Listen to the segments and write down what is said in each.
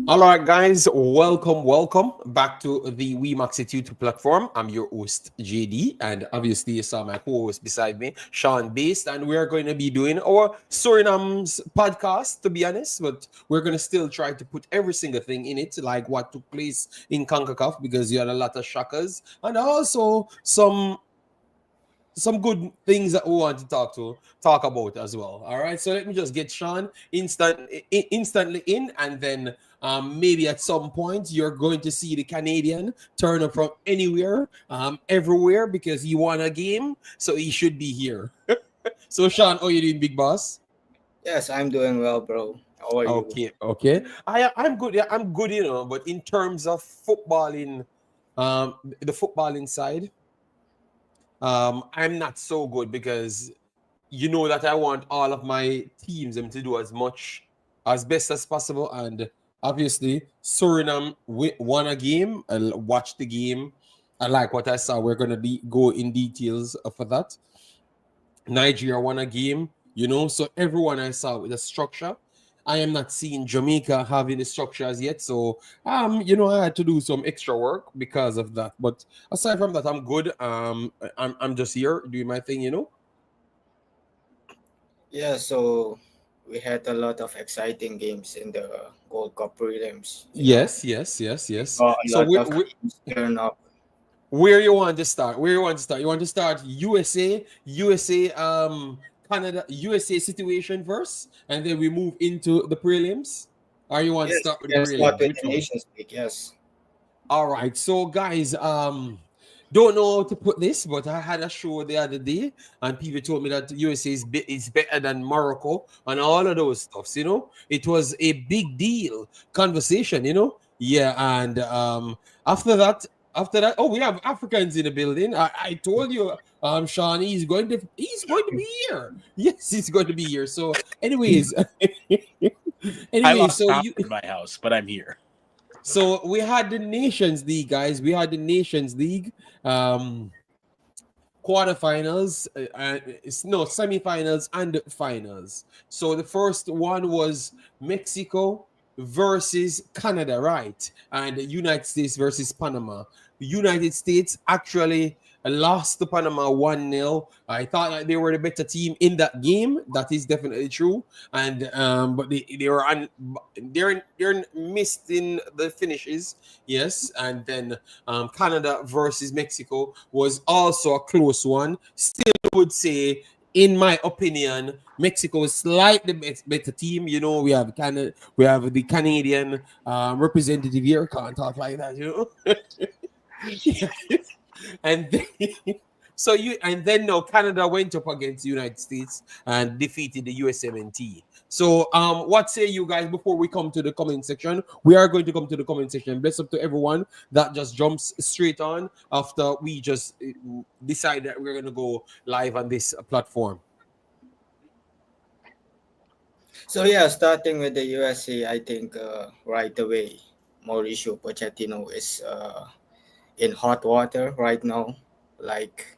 All right, guys, welcome back to the Wemaxit YouTube platform. I'm your host, JD, and obviously you saw my co-host beside me, Sean Based, and we're going to be doing our Surinam's podcast, to be honest, but we're going to still try to put every single thing in it, like what took place in Concacaf, because you had a lot of shockers, and also some good things that we want to talk about as well. All right, so let me just get Sean instantly in, and then maybe at some point you're going to see the Canadian turn up from anywhere, everywhere, because he won a game, so he should be here. So Sean, how you doing, big boss? Yes, I'm doing well, bro. How are you? Okay. I'm good. Yeah, I'm good. But in terms of footballing, the footballing side, I'm not so good because you know that I want all of my teams to do as best as possible, and obviously Suriname won a game. I watched the game. I like what I saw. We're gonna go in details for that. Nigeria won a game, so everyone I saw with the structure. I am not seeing Jamaica having the structure as yet, so I had to do some extra work because of that. But aside from that, I'm good. I'm just here doing my thing. Yeah, so we had a lot of exciting games in the Gold Cup prelims. We Yes. saw a So lot of teams turn up. where you want to start? Where you want to start? You want to start USA, Canada, USA situation first, and then we move into the prelims. Or you want to Yes, start with we the can start prelims? with Which the one? Nations League. Yes. All right. So guys, don't know how to put this, but I had a show the other day, and people told me that USA is better than Morocco and all of those stuffs. It was a big deal conversation. Yeah, and after that, oh, we have Africans in the building. I told you, Sean, he's going to be here. Yes, he's going to be here. So, anyways, I anyway, lost so power you in my house, but I'm here. so we had the Nations League, guys. We had the Nations League um quarterfinals, no, semifinals and finals. So the first one was Mexico versus Canada, right? And the United States versus Panama. The United States actually lost to Panama 1-0. I thought that they were the better team in that game. That is definitely true. And but they're missed in the finishes. Yes, and then Canada versus Mexico was also a close one. Still would say, in my opinion, Mexico is slightly better team. We have the Canadian representative here. Can't talk like that. And then, no, Canada went up against the United States and defeated the USMNT. So what say you guys before we come to the comment section? We are going to come to the comment section. Bless up to everyone that just jumps straight on after we just decide that we're going to go live on this platform. So yeah, starting with the USA, I think right away, Mauricio Pochettino is in hot water right now. Like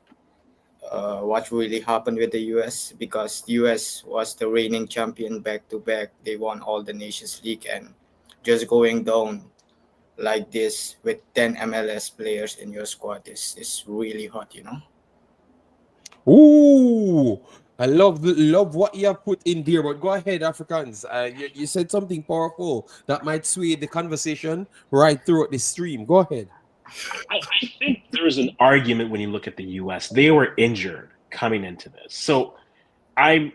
what really happened with the US, because the US was the reigning champion back to back. They won all the Nations League, and just going down like this with 10 MLS players in your squad is really hot. Ooh, I love what you have put in there. But go ahead, Africans. You said something powerful that might sway the conversation right throughout the stream. Go ahead. I think there's an argument when you look at the U.S. They were injured coming into this, so I'm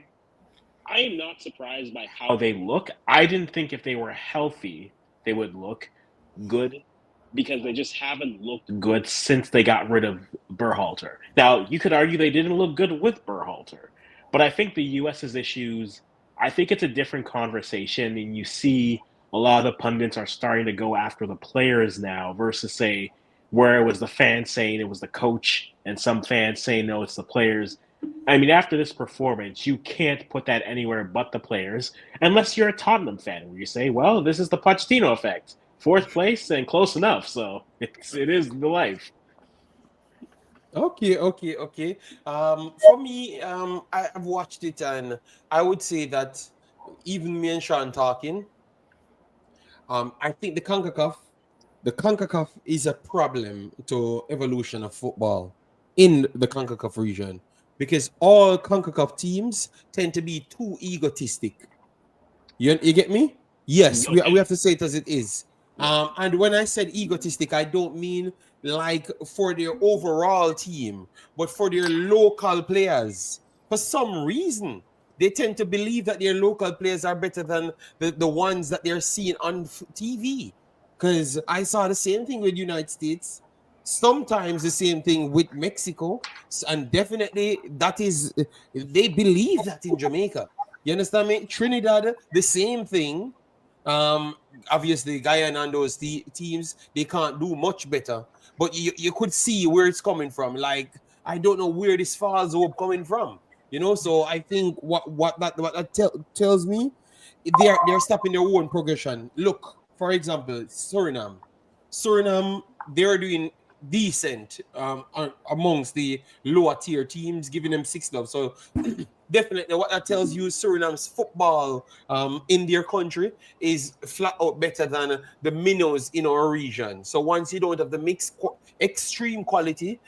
I am not surprised by how they look. I didn't think if they were healthy they would look good because they just haven't looked good since they got rid of Berhalter. Now you could argue they didn't look good with Berhalter, but I think the U.S.'s issues. I think it's a different conversation, and you see a lot of the pundits are starting to go after the players now versus say where it was the fans saying it was the coach and some fans saying no, it's the players. I mean, after this performance, you can't put that anywhere but the players, unless you're a Tottenham fan, where you say, "Well, this is the Pochettino effect, fourth place and close enough." So it is the life. Okay. For me, I've watched it, and I would say that even me and Sean talking, I think the CONCACAF is a problem to evolution of football in the CONCACAF region because all CONCACAF teams tend to be too egotistic. You get me? Yes, we Okay. have to say it as it is. Yeah. And when I said egotistic, I don't mean like for their overall team, but for their local players. For some reason, they tend to believe that their local players are better than the ones that they're seeing on TV. Because I saw the same thing with United States, sometimes the same thing with Mexico, and definitely that is, they believe that in Jamaica. You understand me? Trinidad, the same thing. Um, Obviously, Guyana and those teams, they can't do much better. But you could see where it's coming from. Like, I don't know where this false hope coming from. So I think what that tells me, they're stopping their own progression. Look, for example, Suriname, they're doing decent amongst the lower tier teams, giving them 6 love. So definitely what that tells you, Suriname's football in their country is flat out better than the minnows in our region. So once you don't have the mixed extreme quality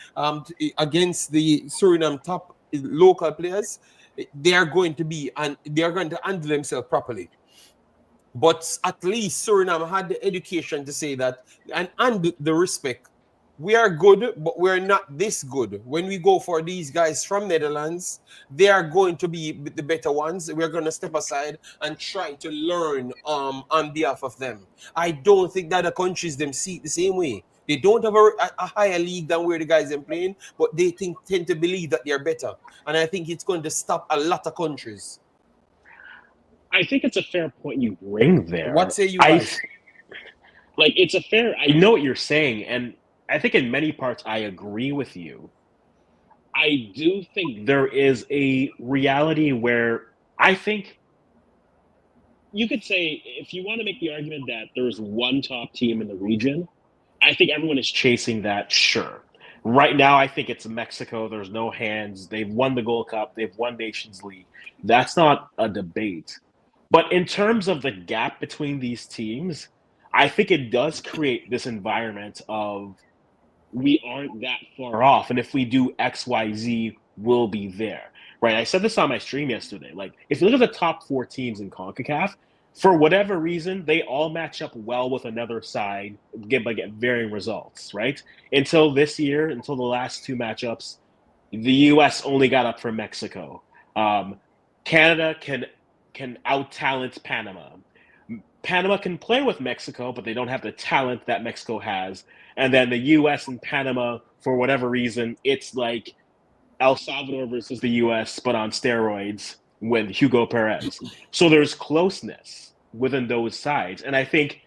against the Suriname top local players, they are going to handle themselves properly. But at least Suriname had the education to say that, and the respect. We are good, but we're not this good. When we go for these guys from Netherlands, they are going to be the better ones. We're going to step aside and try to learn on behalf of them. I don't think that the countries them see it the same way. They don't have a higher league than where the guys are playing, but they tend to believe that they're better. And I think it's going to stop a lot of countries. I think it's a fair point you bring there. What say you guys? It's a fair. I know what you're saying, and I think in many parts I agree with you. I do think there is a reality where I think you could say, if you want to make the argument that there's one top team in the region, I think everyone is chasing that, sure. Right now, I think it's Mexico. There's no hands. They've won the Gold Cup. They've won Nations League. That's not a debate. But in terms of the gap between these teams, I think it does create this environment of we aren't that far off. And if we do X, Y, Z, we'll be there. Right? I said this on my stream yesterday. Like, if you look at the top 4 teams in CONCACAF, for whatever reason, they all match up well with another side, get varying results, right? Until this year, until the last 2 matchups, the U.S. only got up for Mexico. Canada can out-talent Panama. Panama can play with Mexico, but they don't have the talent that Mexico has. And then the U.S. and Panama, for whatever reason, it's like El Salvador versus the U.S., but on steroids with Hugo Perez. So there's closeness within those sides. And I think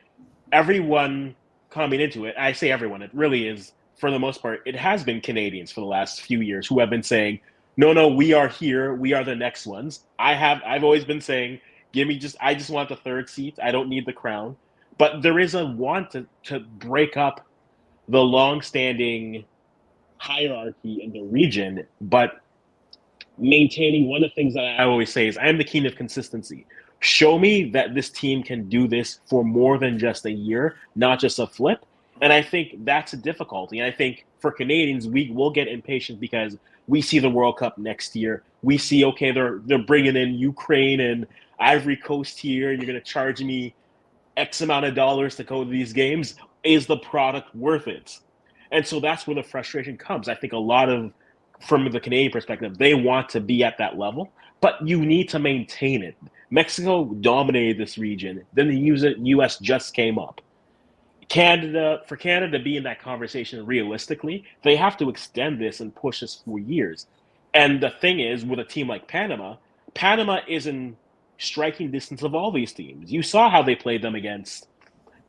everyone coming into it, I say everyone, it really is, for the most part, it has been Canadians for the last few years who have been saying, no, we are here. We are the next ones. I've always been saying, I just want the 3rd seat. I don't need the crown. But there is a want to break up the long-standing hierarchy in the region, but maintaining one of the things that I always say is I'm the king of consistency. Show me that this team can do this for more than just a year, not just a flip. And I think that's a difficulty. And I think for Canadians, we will get impatient because we see the World Cup next year. We see, okay, they're bringing in Ukraine and Ivory Coast here, and you're going to charge me X amount of dollars to go to these games. Is the product worth it? And so that's where the frustration comes. I think a lot of, from the Canadian perspective, they want to be at that level, but you need to maintain it. Mexico dominated this region. Then the U.S. just came up. For Canada to be in that conversation realistically, they have to extend this and push this for years. And the thing is, with a team like Panama is in striking distance of all these teams. You saw how they played them against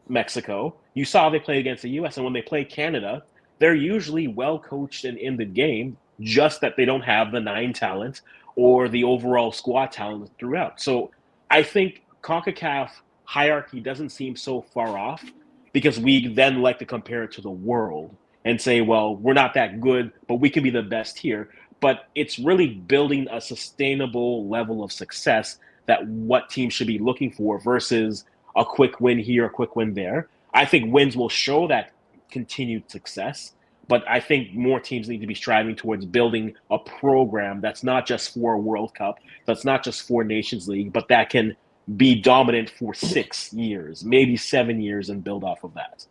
Mexico. You saw how they played against the U.S. And when they play Canada, they're usually well coached and in the game, just that they don't have the 9 talent or the overall squad talent throughout. So I think CONCACAF hierarchy doesn't seem so far off because we then like to compare it to the world and say, well, we're not that good, but we can be the best here. But it's really building a sustainable level of success that what teams should be looking for versus a quick win here, a quick win there. I think wins will show that continued success, but I think more teams need to be striving towards building a program that's not just for a World Cup, that's not just for Nations League, but that can be dominant for 6 years, maybe 7 years, and build off of that.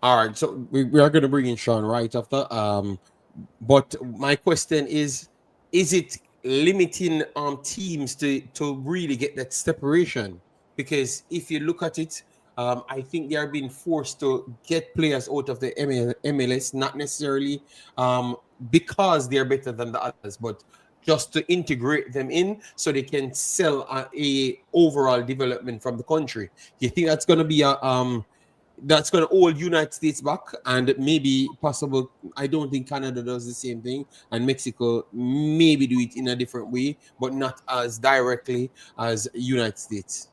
All right, so we are going to bring in Sean right after. But my question is it limiting teams to really get that separation? Because if you look at it, I think they are being forced to get players out of the MLS, not necessarily because they're better than the others, but just to integrate them in so they can sell a overall development from the country. You think that's going to be that's going to hold United States back and maybe possible. I don't think Canada does the same thing, and Mexico maybe do it in a different way, but not as directly as United States.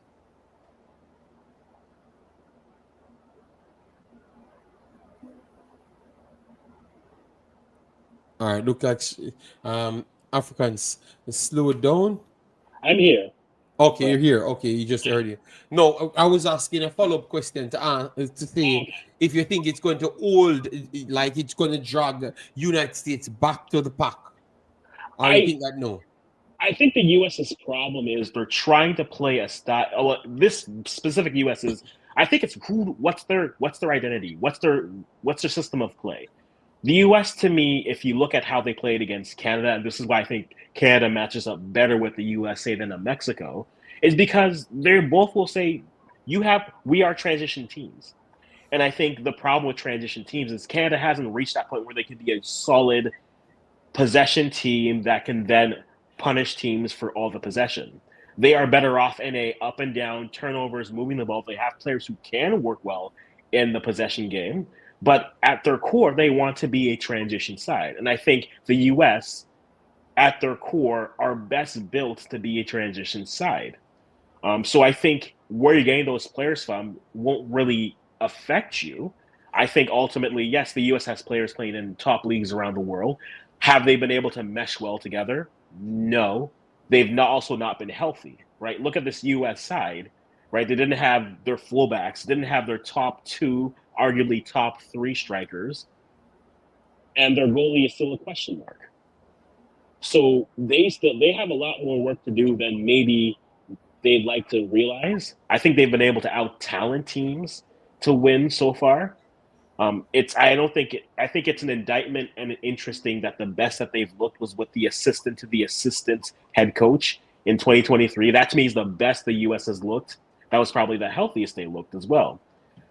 All right, look like Africans slow it down. I'm here. Okay, you're here. Okay, you just heard it. No, I was asking a follow-up question to say if you think it's going to hold, like it's going to drag United States back to the pack, or you think that no? I think the U.S.'s problem is they're trying to play a style. Well, this specific U.S. is. I think it's what's their identity? What's their system of play? The U.S. to me, if you look at how they played against Canada, and this is why I think Canada matches up better with the USA than a Mexico, is because they both will say, we are transition teams. And I think the problem with transition teams is Canada hasn't reached that point where they can be a solid possession team that can then punish teams for all the possession. They are better off in a up and down, turnovers, moving the ball. They have players who can work well in the possession game. But at their core, they want to be a transition side. And I think the U.S., at their core, are best built to be a transition side. So I think where you're getting those players from won't really affect you. I think ultimately, yes, the U.S. has players playing in top leagues around the world. Have they been able to mesh well together? No. They've also not been healthy, right? Look at this U.S. side, right? They didn't have their fullbacks, didn't have their top 2, arguably top 3 strikers, and their goalie is still a question mark. So they have a lot more work to do than maybe they'd like to realize. I think they've been able to out-talent teams to win so far. I think it's an indictment and interesting that the best that they've looked was with the assistant to the assistant head coach in 2023. That to me is the best the U.S. has looked. That was probably the healthiest they looked as well.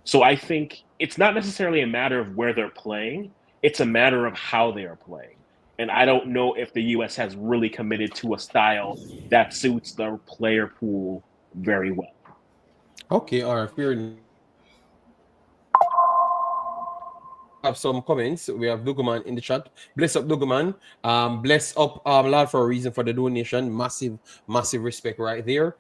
So I think it's not necessarily a matter of where they're playing. It's a matter of how they are playing. And I don't know if the U.S. has really committed to a style that suits their player pool very well. Okay, all right, fair enough. Have some comments. We have Duguman in the chat. Bless up, Duguman. Bless up, lad, for a reason for the donation. Massive respect right there.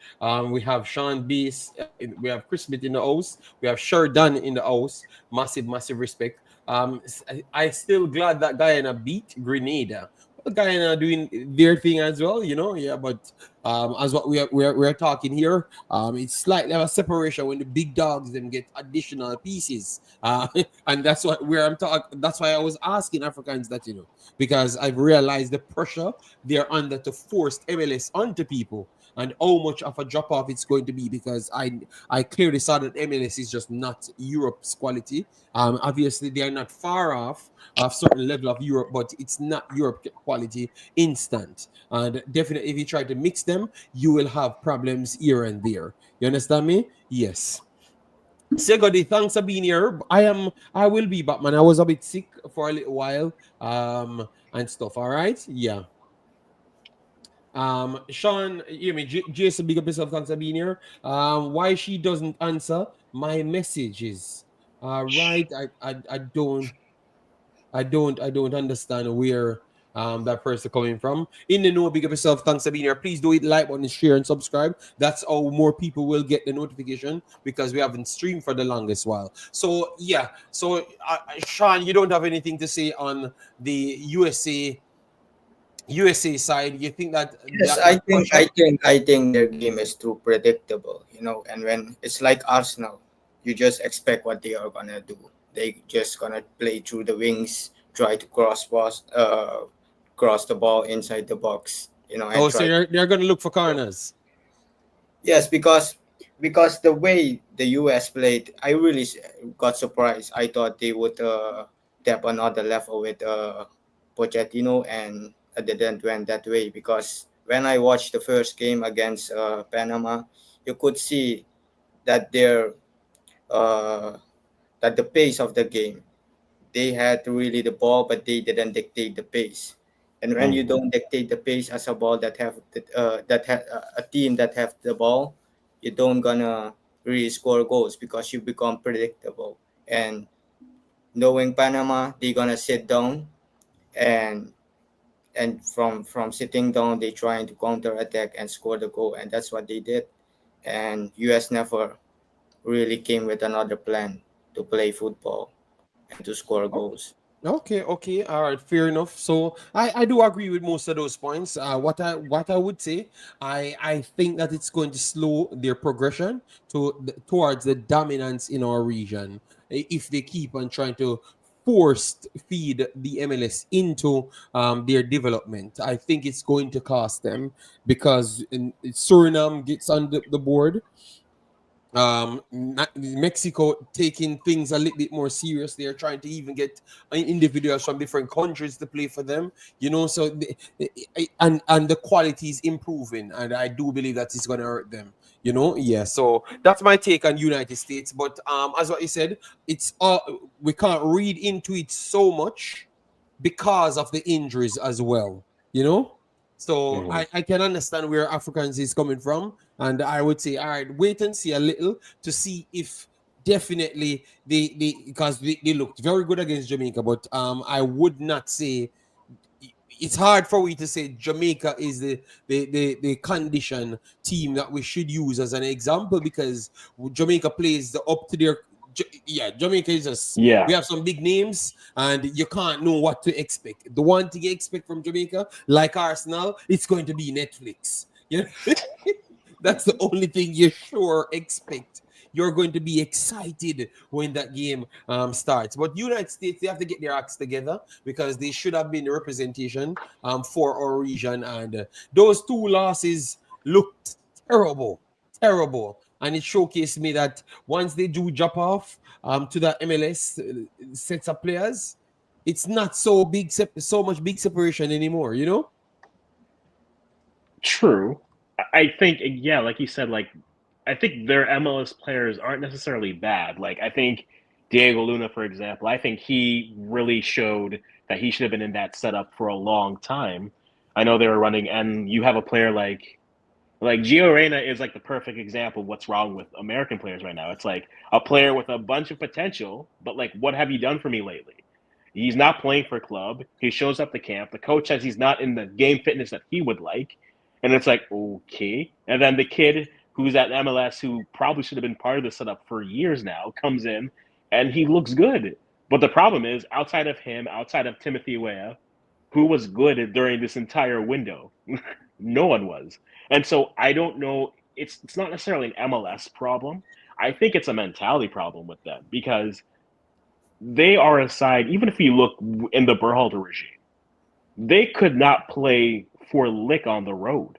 We have Sean Beast. We have Chris Smith in the house. We have Sheridan in the house. Massive respect. I still glad that Guyana beat Grenada. Guyana doing their thing as well, yeah. But as what we're talking here, it's slightly of a separation when the big dogs them get additional pieces, and that's where I'm talking. That's why I was asking Africans that, because I've realized the pressure they're under to force MLS onto people, and how much of a drop off it's going to be, because I clearly saw that MLS is just not Europe's quality. Obviously they are not far off a certain level of Europe, but it's not Europe quality instant. And definitely, if you try to mix them, you will have problems here and there. You understand me? Yes. Segodi, thanks for being here. I will be back, man. I was a bit sick for a little while, and stuff. All right, yeah. Sean, hear me. Jason, big up yourself. Thanks for being here. Why she doesn't answer my messages? Right. I don't understand where that person coming from. In the know, big up yourself. Thanks for being here. Please do hit like button, share, and subscribe. That's how more people will get the notification, because we haven't streamed for the longest while. So yeah. So Sean, you don't have anything to say on the USA USA side, you think that Yes, that pressure? I think their game is too predictable, you know. And when it's like Arsenal, you just expect what they are gonna do. They just gonna play through the wings, try to cross the ball inside the box, you know, and Oh, so try. they're going to look for corners. Yes, because the way the US played, I really got surprised. I thought they would tap another level with Pochettino, and it didn't went that way. Because when I watched the first game against Panama, you could see that uh, that the pace of the game, they had really the ball, but they didn't dictate the pace. And when you Mhm. don't dictate the pace as a ball a team that have the ball, you don't gonna really score goals because you become predictable. And knowing Panama, they gonna sit down, and from sitting down, they trying to counter attack and score the goal, and that's what they did. And US never really came with another plan to play football and to score goals. Okay, okay, all right, fair enough. So I do agree with most of those points. What I would say, I think that it's going to slow their progression towards the dominance in our region if they keep on trying to force feed the MLS into their development. I think it's going to cost them because Suriname gets on the board, Mexico taking things a little bit more serious. They're trying to even get individuals from different countries to play for them, you know. So and the quality is improving, and I do believe that it's going to hurt them, you know. Yeah, so that's my take on United States. But as what you said, it's we can't read into it so much because of the injuries as well, you know. So Mhm. I can understand where Africans is coming from, and I would say, all right, wait and see a little to see if definitely they because they looked very good against Jamaica, but I would not say it's hard for me to say Jamaica is the condition team that we should use as an example because Jamaica plays the up to their yeah, Jamaica is just we Yeah, have some big names and you can't know what to expect. The one thing you expect from Jamaica, like Arsenal, it's going to be Netflix. You know? That's the only thing you sure expect. You're going to be excited when that game starts. But United States, they have to get their acts together because they should have been representation for our region. And those two losses looked terrible, terrible. And it showcased me that once they do drop off to the MLS sets of players, it's not so big, so much big separation anymore. You know? true. I think, yeah, like you said, like I think their MLS players aren't necessarily bad. Like I think Diego Luna, for example, I think he really showed that he should have been in that setup for a long time. I know they were running, and you have a player like Gio Reyna is like the perfect example of what's wrong with American players right now. It's like a player with a bunch of potential, but like, what have you done for me lately? He's not playing for club. He shows up to camp. The coach says he's not in the game fitness that he would like. And it's like, okay. And then the kid who's at MLS, who probably should have been part of the setup for years now, comes in and he looks good. But the problem is, outside of him, outside of Timothy Weah, who was good during this entire window? No one was. And so I don't know. It's not necessarily an MLS problem. I think it's a mentality problem with them because they are a side. Even if you look in the Berhalter regime, they could not play for lick on the road.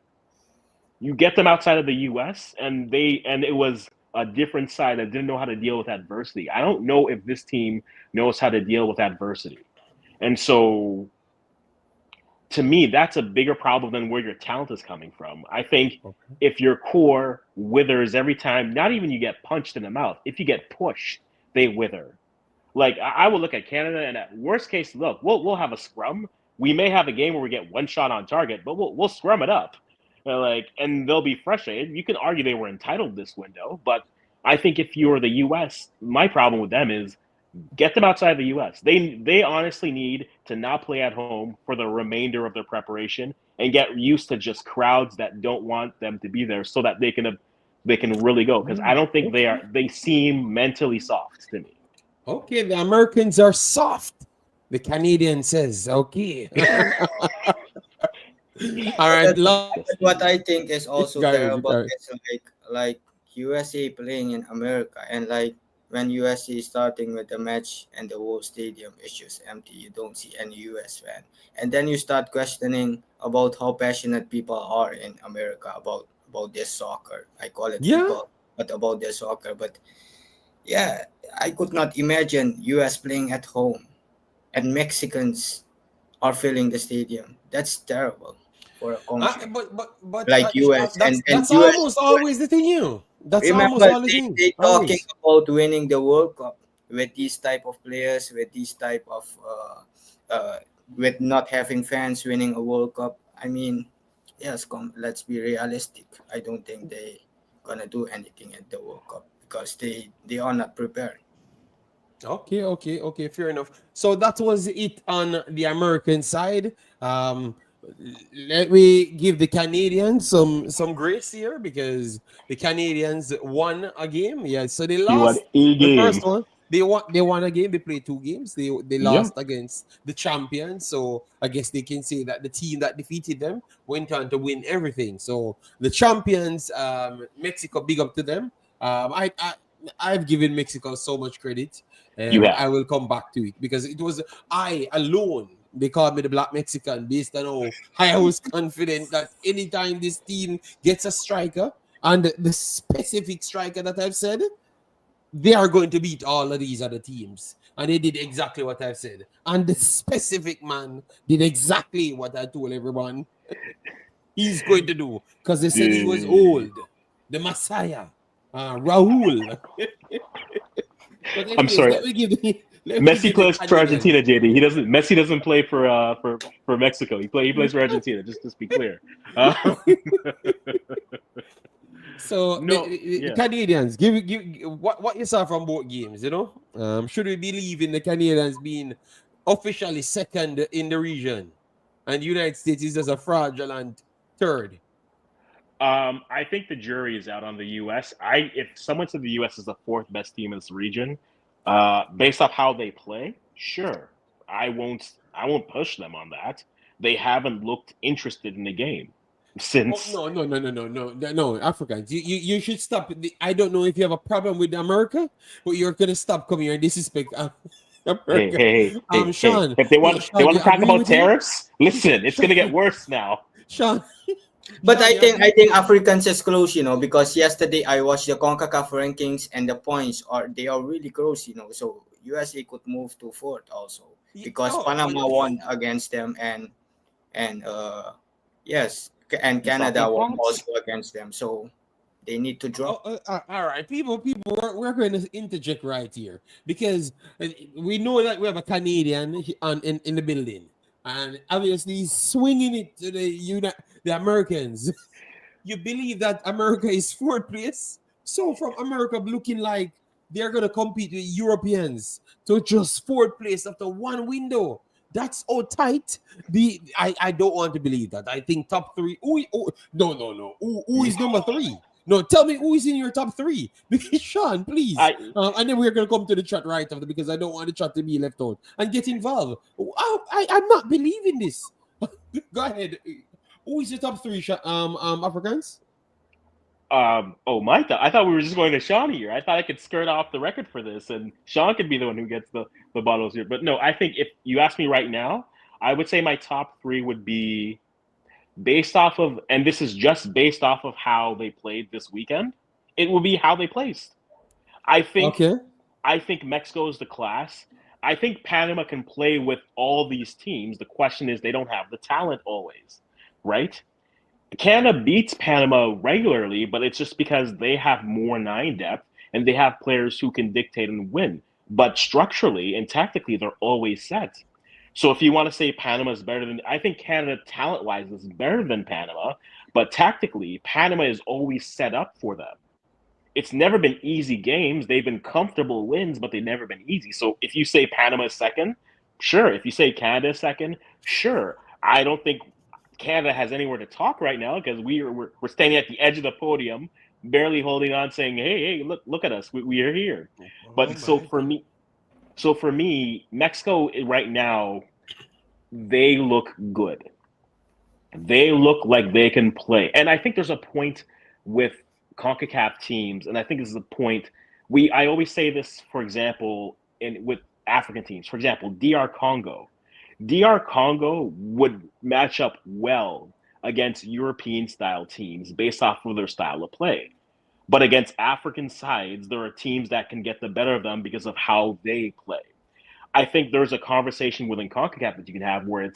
You get them outside of the U.S. and it was a different side that didn't know how to deal with adversity. I don't know if this team knows how to deal with adversity, and so to me, that's a bigger problem than where your talent is coming from. I think Okay. if your core withers every time, not even you get punched in the mouth, if you get pushed, they wither. Like I will look at Canada, and at worst case, look, we'll have a scrum. We may have a game where we get one shot on target, but we'll scrum it up. Like, and they'll be frustrated. You can argue they were entitled this window, but I think if you're the U.S., my problem with them is get them outside the U.S. They honestly need to not play at home for the remainder of their preparation and get used to just crowds that don't want them to be there, so that they can really go. Because I don't think Okay. they seem mentally soft to me. Okay, the Americans are soft. The Canadian says, okay. All right, But what I think is also Gary, terrible Gary. is like USA playing in America, and like when USA is starting with the match and the whole stadium is just empty, you don't see any US fan, and then you start questioning about how passionate people are in America about their soccer. I call it Yeah. football, but about their soccer. But yeah, I could not imagine US playing at home and Mexicans are filling the stadium. That's terrible for a country But like US and that's US. almost always the thing, you. That's almost Remember, all the thing. they talking Always. about winning the World Cup with these type of players, with these type of with not having fans winning a World Cup. I mean, yes, let's be realistic. I don't think they gonna do anything at the World Cup because they are not prepared. Okay. Fair enough. So that was it on the American side. Um, Let me give the Canadians some grace here because the Canadians won a game. Yeah, so they You want lost a the first game? one. They won a game. They played two games. They Yeah. lost against the champions. So I guess they can say that the team that defeated them went on to win everything. So the champions, Mexico, big up to them. I've given Mexico so much credit, You and I have. will come back to it because it was I alone. They called me the Black Mexican based on how I was confident that anytime this team gets a striker and the specific striker that I've said, they are going to beat all of these other teams. And they did exactly what I've said. And the specific man did exactly what I told everyone he's going to do because they said he was Dude. old. The Messiah, Raul. But I'm anyways, sorry. let me Messi give the plays for Canadians. Argentina, JD. He doesn't. Messi doesn't play for Mexico. He plays for Argentina. Just be clear. Um, So no, the yeah. Canadians, give what you saw from both games. Should we believe in the Canadians being officially second in the region, and the United States is just a fraudulent third? I think the jury is out on the U.S. If someone said the U.S. is the fourth best team in this region, based off how they play, sure, I won't push them on that. They haven't looked interested in the game Oh since. no, Africans. You should stop. I don't know if you have a problem with America, but you're gonna stop coming here and disrespect Hey, America. hey, hey, hey, hey! Sean, If they want, they Sean, want you to talk agree about with him? tariffs. Listen, it's gonna get Sean, worse now. Sean, But Sean, you I agree? think Africans is close, because yesterday I watched the Concacaf rankings and the points are really close. So USA could move to fourth also because Oh, Panama won against them and yes, and You talking Canada won facts? also against them. So they need to drop. all right, people, we're going to interject right here because we know that we have a Canadian in the building, and obviously he's swinging it to the Americans. You believe that America is fourth place? So from America looking like they're gonna compete with Europeans to just fourth place after one window. That's all tight. I don't want to believe that. I think top three. No. Who is number three? No, tell me who is in your top three. Because Sean, please. I And then we're gonna come to the chat right after because I don't want the chat to be left out and get involved. I'm not believing this. Go ahead. Who is your top three Africans? I thought we were just going to Sean here. I thought I could skirt off the record for this, and Sean could be the one who gets the bottles here. But no, I think if you ask me right now, I would say my top three would be based off of, and this is just based off of how they played this weekend. It will be how they placed. I think Okay. I think Mexico is the class. I think Panama can play with all these teams. The question is they don't have the talent always, right? Canada beats Panama regularly, but it's just because they have more nine depth and they have players who can dictate and win. But structurally and tactically, they're always set. So if you want to say Panama is better than, I think Canada talent wise is better than Panama, but tactically, Panama is always set up for them. It's never been easy games. They've been comfortable wins, but they've never been easy. So if you say Panama is second, sure. If you say Canada is second, sure. I don't think Canada has anywhere to talk right now because we're standing at the edge of the podium, barely holding on, saying, "Hey, look at us, we are here." Oh But so my for God. me, Mexico right now, they look good. They look like they can play. And I think there's a point with CONCACAF teams, and I think this is a point I always say this, for example, in with African teams. For example, DR Congo. DR Congo would match up well against European style teams based off of their style of play. But against African sides, there are teams that can get the better of them because of how they play. I think there's a conversation within CONCACAF that you can have where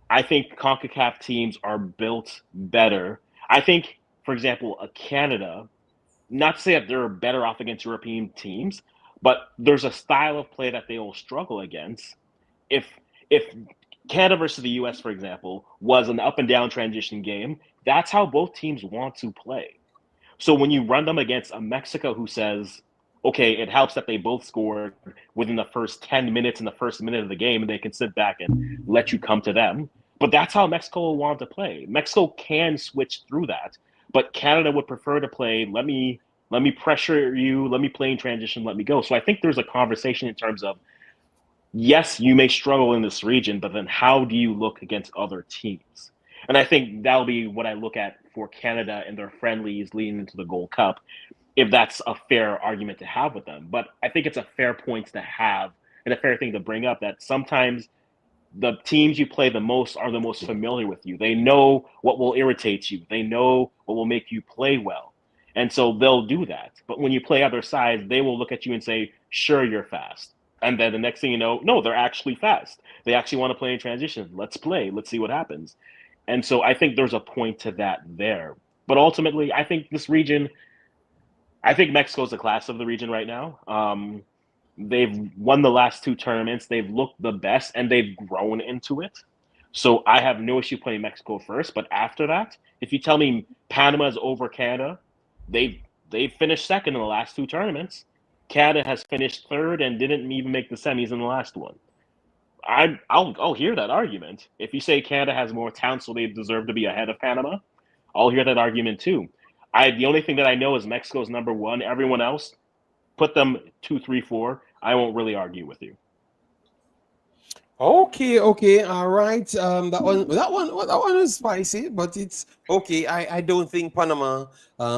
I think CONCACAF teams are built better. I think, for example, a Canada, not to say that they're better off against European teams, but there's a style of play that they will struggle against. If Canada versus the US, for example, was an up and down transition game, that's how both teams want to play. So when you run them against a Mexico who says, okay, it helps that they both scored within the first 10 minutes in the first minute of the game and they can sit back and let you come to them. But that's how Mexico will want to play. Mexico can switch through that, but Canada would prefer to play, let me pressure you, let me play in transition, let me go. So I think there's a conversation in terms of, yes, you may struggle in this region, but then how do you look against other teams? And I think that'll be what I look at for Canada and their friendlies leading into the Gold Cup, if that's a fair argument to have with them. But I think it's a fair point to have and a fair thing to bring up that sometimes the teams you play the most are the most familiar with you. They know what will irritate you. They know what will make you play well. And so they'll do that. But when you play other sides, they will look at you and say, sure, you're fast. And then the next thing you know, no, they're actually fast. They actually want to play in transition. Let's play. Let's see what happens. And so I think there's a point to that there. But ultimately, I think this region, I think Mexico's the class of the region right now. They've won the last two tournaments. They've looked the best, and they've grown into it. So I have no issue playing Mexico first. But after that, if you tell me Panama is over Canada, they've finished second in the last two tournaments. Canada has finished third and didn't even make the semis in the last one. I'll hear that argument. If you say Canada has more talent, so they deserve to be ahead of Panama, I'll hear that argument too. The only thing that I know is Mexico's number one. Everyone else, put them 2, 3, 4. I won't really argue with you. Okay, all right. That one is spicy, but it's okay. I don't think Panama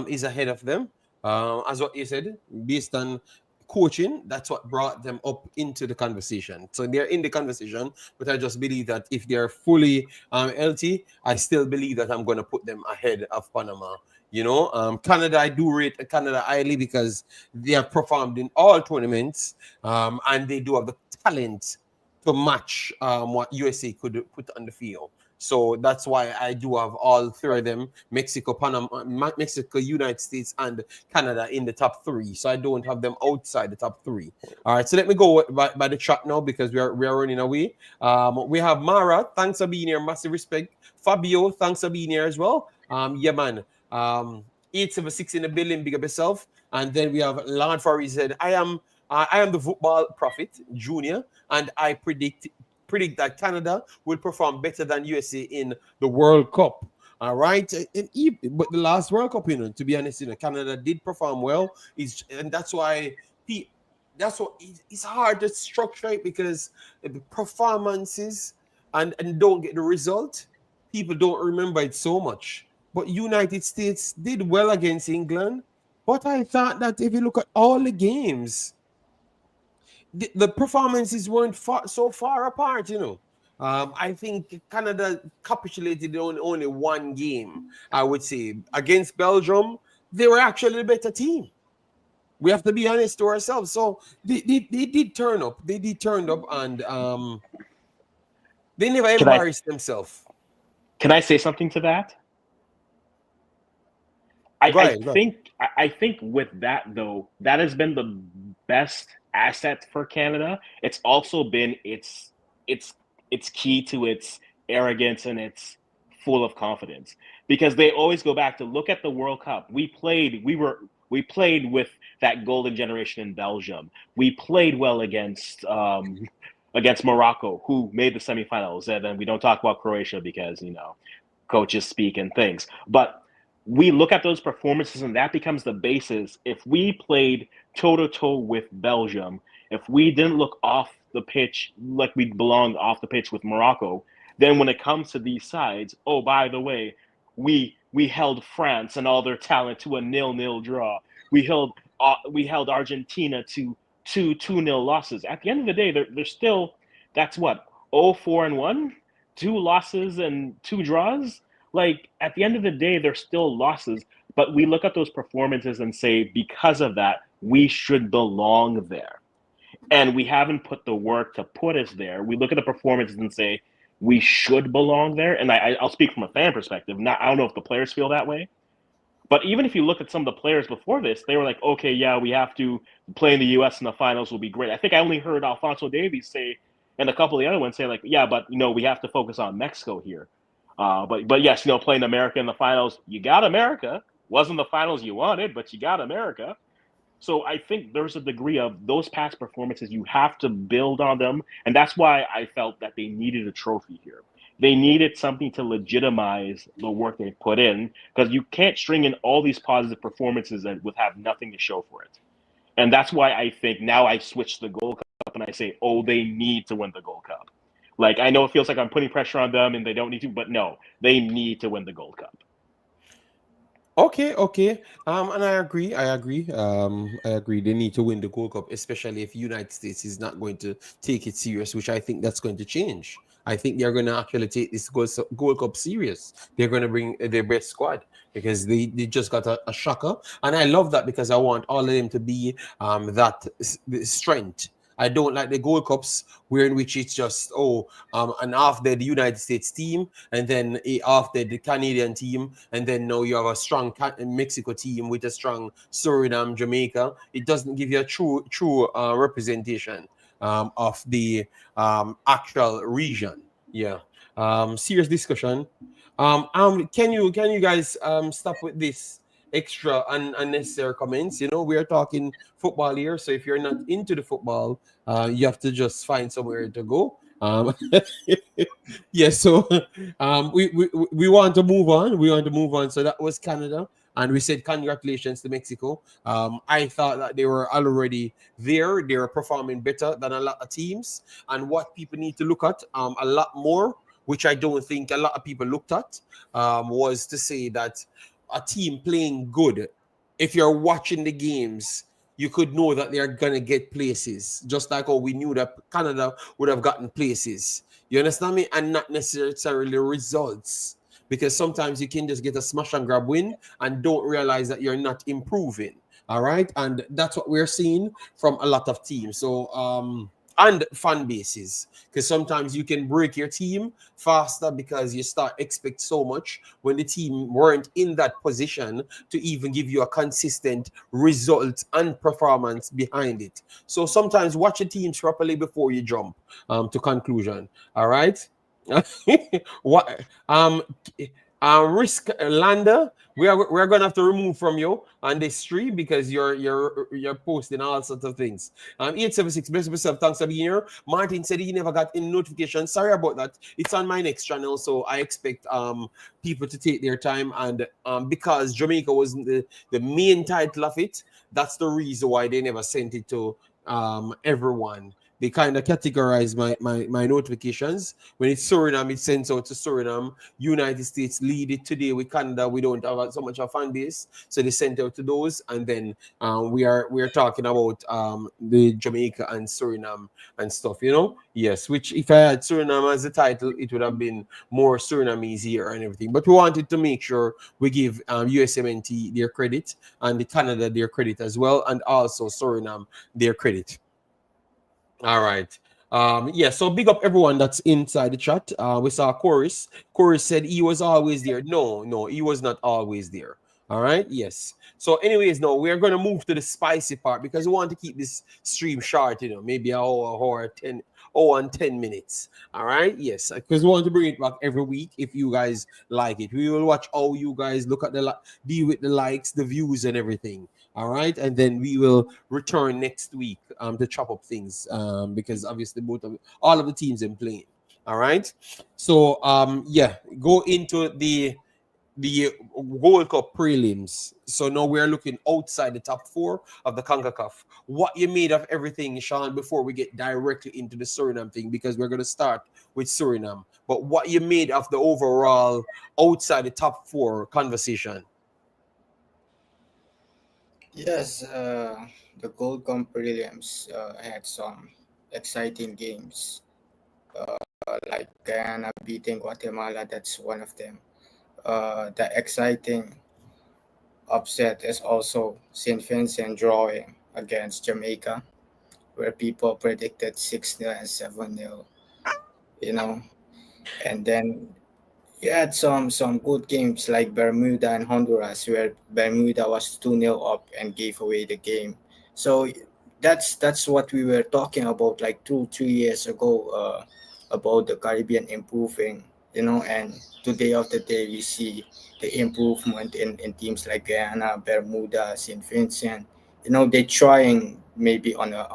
is ahead of them. As what you said, based on coaching, that's what brought them up into the conversation. So they're in the conversation, but I just believe that if they're fully healthy, I still believe that I'm going to put them ahead of Panama. Canada, I do rate Canada highly because they have performed in all tournaments, and they do have the talent to match what USA could put on the field. So that's why I do have all three of them: Mexico, Panama, Mexico, United States, and Canada in the top three. So I don't have them outside the top three. All right, so let me go by the chat now because we are running away. We have Mara, thanks for being here, massive respect. Fabio, thanks for being here as well. Yeah, man. 876 in the building, big up yourself. And then we have Lord Farry said, I am the football prophet, Junior, and I predict that Canada will perform better than USA in the World Cup. All right. But the last World Cup, to be honest, Canada did perform well. And that's why it's hard to structure it because the performances and don't get the result. People don't remember it so much. But United States did well against England. But I thought that if you look at all the games, the performances weren't so far apart, I think Canada capitulated on only one game, I would say. Against Belgium, they were actually the better team. We have to be honest to ourselves. So they did turn up. They did turn up, and they never embarrassed themselves. Can I say something to that? I think with that, though, that has been the best asset for Canada. It's also been its key to its arrogance and its full of confidence, because they always go back to look at the World Cup. We played with that golden generation in Belgium. We played well against Morocco, who made the semifinals, and then we don't talk about Croatia because coaches speak and things, but we look at those performances, and that becomes the basis. If we played toe-to-toe with Belgium, if we didn't look off the pitch like we belonged off the pitch with Morocco, Then when it comes to these sides, oh, by the way, we held France and all their talent to a 0-0 draw. We held Argentina to two 2-0 losses. At the end of the day, they're still, that's what, 0-4-1, 2 losses and 2 draws. Like, at the end of the day, they're still losses. But we look at those performances and say, because of that, we should belong there. And we haven't put the work to put us there. We look at the performances and say, we should belong there. And I'll speak from a fan perspective. I don't know if the players feel that way. But even if you look at some of the players before this, they were like, okay, yeah, we have to play in the U.S. in the finals will be great. I think I only heard Alphonso Davies say, and a couple of the other ones say, like, yeah, but, we have to focus on Mexico here. But yes, playing America in the finals, you got America. Wasn't the finals you wanted, but you got America. So I think there's a degree of those past performances, you have to build on them. And that's why I felt that they needed a trophy here. They needed something to legitimize the work they put in, because you can't string in all these positive performances and would have nothing to show for it. And that's why I think now I switch the Gold Cup and I say, oh, they need to win the Gold Cup. Like, I know it feels like I'm putting pressure on them and they don't need to, but no, they need to win the Gold Cup. Okay. And I agree. I agree. They need to win the Gold Cup, especially if United States is not going to take it serious, which I think that's going to change. I think they're going to actually take this Gold Cup serious. They're going to bring their best squad because they just got a shocker. And I love that because I want all of them to be that strength. I don't like the Gold Cups where in which it's just, an half the United States team and then half the Canadian team. And then now you have a strong Mexico team with a strong Suriname, Jamaica. It doesn't give you a true representation of the actual region. Yeah. Serious discussion. Can you guys stop with this extra unnecessary comments? We are talking football here, so if you're not into the football, you have to just find somewhere to go. Yeah, so we want to move on. So that was Canada, and we said congratulations to Mexico. I thought that they were already there. They were performing better than a lot of teams, and what people need to look at a lot more, which I don't think a lot of people looked at, was to say that a team playing good, if you're watching the games, you could know that they're going to get places, just like how we knew that Canada would have gotten places. You understand me? And not necessarily results, because sometimes you can just get a smash and grab win and don't realize that you're not improving. All right. And that's what we're seeing from a lot of teams. So, and fan bases, because sometimes you can break your team faster because you start expect so much when the team weren't in that position to even give you a consistent result and performance behind it. So sometimes watch your teams properly before you jump to conclusion. All right. What Risk Lander, we're gonna have to remove from you on this stream because you're posting all sorts of things. 876, bless yourself, thanks for being here. Martin said he never got any notification. Sorry about that. It's on my next channel, so I expect people to take their time, and because Jamaica wasn't the main title of it, that's the reason why they never sent it to everyone. They kind of categorize my notifications. When it's Suriname, it sends out to Suriname. United States lead it today with Canada. We don't have so much of a fan base, so they sent out to those. And then we are talking about the Jamaica and Suriname and stuff. Yes. Which if I had Suriname as the title, it would have been more Surinamese here and everything. But we wanted to make sure we give Usmnt their credit and the Canada their credit as well, and also Suriname their credit. All right. Yeah, so big up everyone that's inside the chat. We saw Chorus. Chorus said he was always there. No, he was not always there. All right. Yes. So, anyways, no, we're going to move to the spicy part because we want to keep this stream short, maybe an hour, 10 minutes. All right. Yes. Because we want to bring it back every week if you guys like it. We will watch how you guys look at deal with the likes, the views, and everything. All right, and then we will return next week to chop up things because obviously all of the teams are playing. All right, so yeah, go into the the World Cup prelims. So now we're looking outside the top four of the Concacaf. What you made of everything, Sean, before we get directly into the Suriname thing, because we're going to start with Suriname. But what you made of the overall outside the top four conversation? Yes, the Gold Cup prelims had some exciting games, like Guyana beating Guatemala. That's one of them. The exciting upset is also St. Vincent drawing against Jamaica, where people predicted 6-0 and 7-0, you know. And then you had some good games like Bermuda and Honduras, where Bermuda was 2-0 up and gave away the game. So that's what we were talking about like 2 3 years ago, about the Caribbean improving, and today of the day we see the improvement in teams like Guyana, Bermuda, St. Vincent. They're trying maybe on a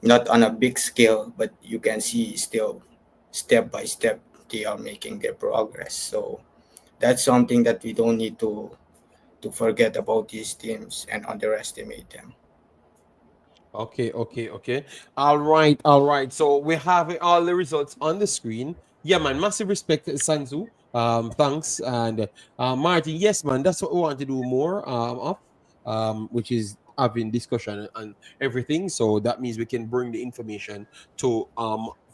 not on a big scale, but you can see still step by step they are making their progress. So that's something that we don't need to forget about these teams and underestimate them. Okay. All right. So we have all the results on the screen. Yeah, man. Massive respect to Sanzu. Thanks. And Martin, yes, man, that's what we want to do more of, which is having discussion and everything. So that means we can bring the information to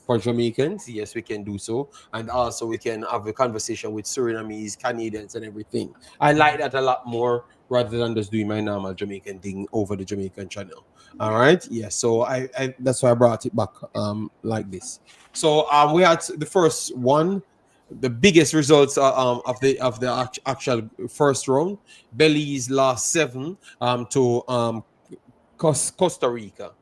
for Jamaicans. Yes, we can do so. And also we can have a conversation with Surinamese, Canadians, and everything. I like that a lot more rather than just doing my normal Jamaican thing over the Jamaican channel. All right. Yeah. So I that's why I brought it back like this. So we had the first one, the biggest results of the actual first round. Belize lost 7 to Costa Rica.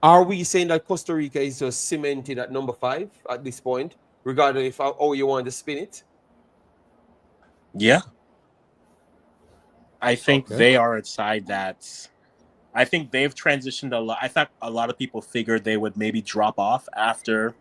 Are we saying that Costa Rica is just cemented at number 5 at this point, regardless if how you want to spin it? Yeah. I think Okay. they are a side that's. I think they've transitioned a lot. I thought a lot of people figured they would maybe drop off after,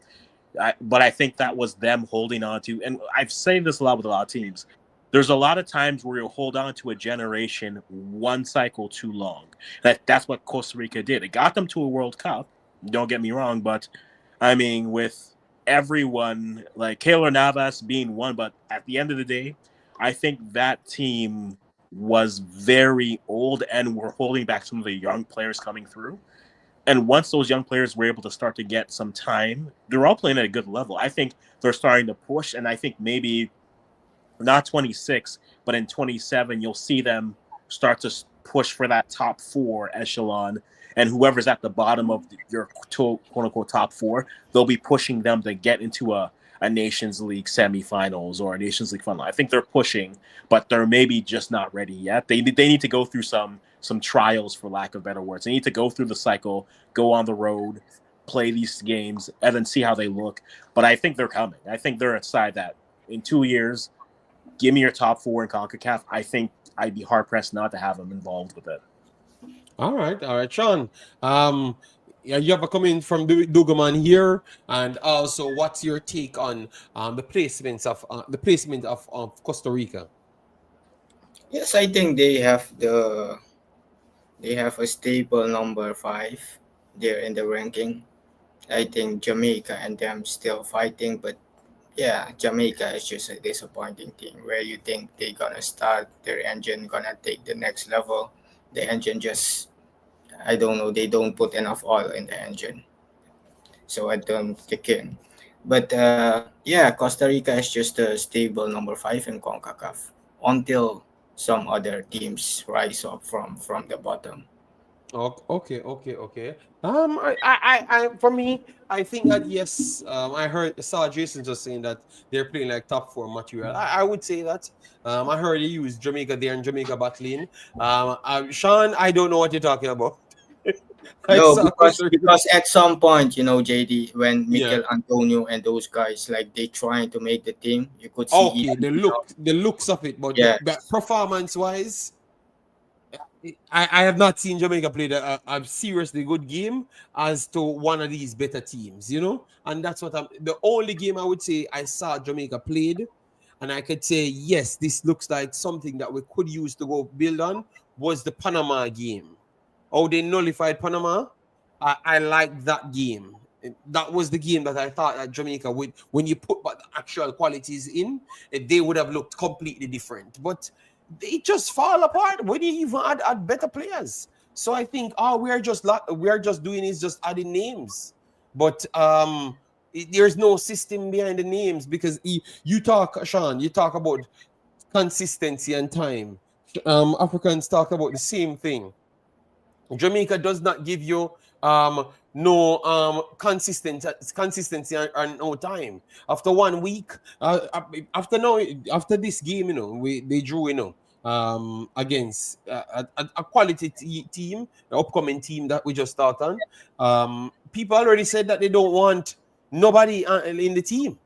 but I think that was them holding on to. And I've said this a lot with a lot of teams. There's a lot of times where you'll hold on to a generation one cycle too long. That's what Costa Rica did. It got them to a World Cup. Don't get me wrong, but I mean, with everyone like Keylor Navas being one, but at the end of the day, I think that team was very old and were holding back some of the young players coming through. And once those young players were able to start to get some time, they're all playing at a good level. I think they're starting to push, and I think maybe not 26, but in 27, you'll see them start to push for that top 4 echelon. And whoever's at the bottom of your quote unquote top 4, they'll be pushing them to get into a Nations League semifinals or a Nations League final. I think they're pushing, but they're maybe just not ready yet. They need to go through some trials, for lack of better words. They need to go through the cycle, go on the road, play these games, and then see how they look. But I think they're coming. I think they're a side that in 2 years, give me your top 4 in CONCACAF. I think I'd be hard pressed not to have them involved with it. All right, Sean. Yeah, you have a comment from Dugaman here, and also, what's your take on the placement of Costa Rica? Yes, I think they have a stable number 5 there in the ranking. I think Jamaica and them still fighting, but yeah, Jamaica is just a disappointing team where you think they're gonna start their engine, gonna take the next level. The engine just, I don't know, they don't put enough oil in the engine, so I don't kick in. But yeah, Costa Rica is just a stable number 5 in CONCACAF until some other teams rise up from the bottom. Okay. For me, I think that yes. I saw Jason just saying that they're playing like top 4 material. I would say that. I heard you use Jamaica there and Jamaica battling. Sean, I don't know what you're talking about. I No, saw because Costa Rica. because at some point, JD, when Yeah. Mikel Antonio and those guys like they trying to make the team, you could see Okay, even the looks of it, but the yes, performance wise, I have not seen Jamaica play a seriously good game as to one of these better teams, and that's what the only game I would say I saw Jamaica played, and I could say, yes, this looks like something that we could use to go build on, was the Panama game. Oh, they nullified Panama. I like that game. That was the game that I thought that Jamaica would, when you put the actual qualities in, they would have looked completely different. But they just fall apart when you even add better players. So I think we are just doing is just adding names, but there's no system behind the names, because you talk, Sean, you talk about consistency and time. Africans talk about the same thing. Jamaica does not give you no consistency and no time. After 1 week, after this game, they drew, against a quality team, the upcoming team that we just started on. People already said that they don't want nobody in the team.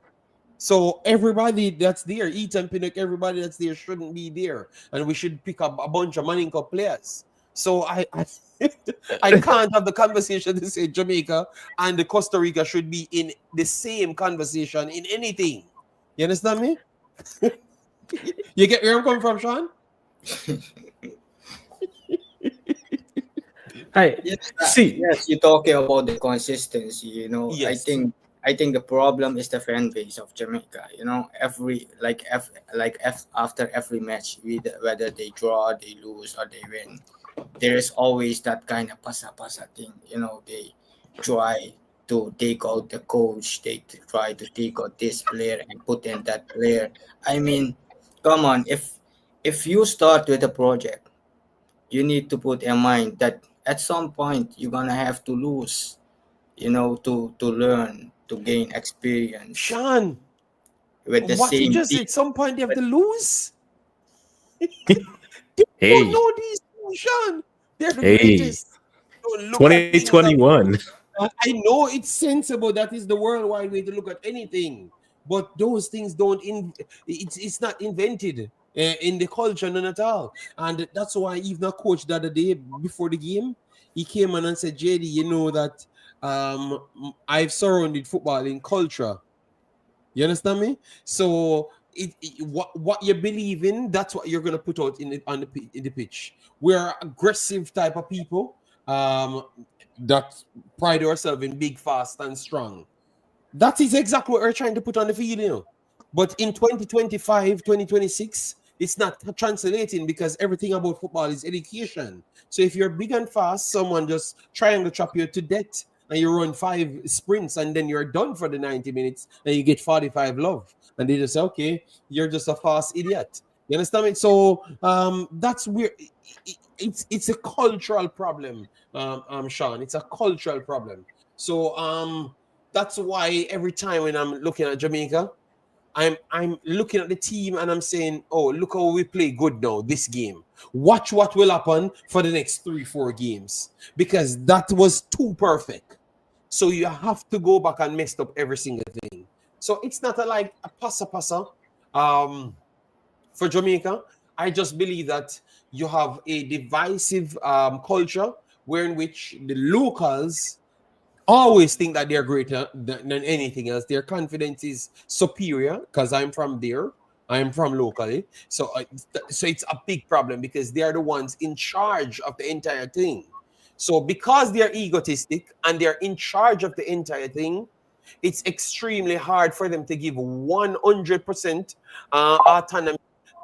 So everybody that's there, Ethan Pinnock, everybody that's there shouldn't be there, and we should pick up a bunch of Maninka players. So I can't have the conversation to say Jamaica and the Costa Rica should be in the same conversation in anything. You understand me? You get where I'm coming from, Sean? Yes, you're talking about the consistency. Yes. I think the problem is the fan base of Jamaica. After every match, whether they draw, they lose, or they win, there is always that kind of pasa thing. They try to take out the coach, they try to take out this player and put in that player. I mean, come on, if you start with a project, you need to put in mind that at some point you're gonna have to lose, to learn, to gain experience. Sean, with the what same you just team. said, at some point they have to lose. Hey. Don't know these two, Sean. They're the Hey. greatest. Don't look at things 2021. I know it's sensible. That is the worldwide way to look at anything. But those things it's not invented in the culture, none at all. And that's why even a coach the other day before the game, he came on and said, JD, you know that I've surrounded football in culture. You understand me? So what you believe in, that's what you're gonna put out in the pitch. We're aggressive type of people that pride ourselves in big, fast, and strong. That is exactly what we're trying to put on the field, But in 2025, 2026, it's not translating because everything about football is education. So if you're big and fast, someone just trying to chop you to death, and you run 5 sprints and then you're done for the 90 minutes and you get 45 love. And they just say, okay, you're just a fast idiot. You understand me? So that's where it's a cultural problem, Sean. It's a cultural problem. So that's why every time when I'm looking at Jamaica, I'm looking at the team and I'm saying, oh, look how we play good now, this game. Watch what will happen for the next 3-4 games. Because that was too perfect. So you have to go back and mess up every single thing. So it's not like a passa. For Jamaica, I just believe that you have a divisive culture in which the locals always think that they're greater than anything else. Their confidence is superior because I'm from there. I'm from locally. So it's a big problem because they are the ones in charge of the entire thing. So because they're egotistic and they're in charge of the entire thing, it's extremely hard for them to give 100% autonomy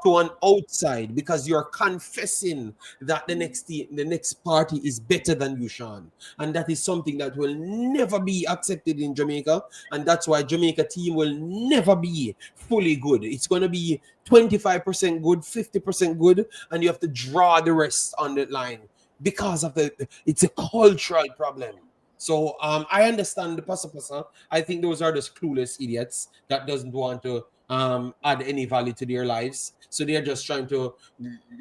to an outside because you're confessing that the next party is better than you, Sean. And that is something that will never be accepted in Jamaica. And that's why Jamaica team will never be fully good. It's going to be 25% good, 50% good, and you have to draw the rest on the line because of it's a cultural problem. So I understand the pasa. I think those are just clueless idiots that doesn't want to add any value to their lives. So they're just trying to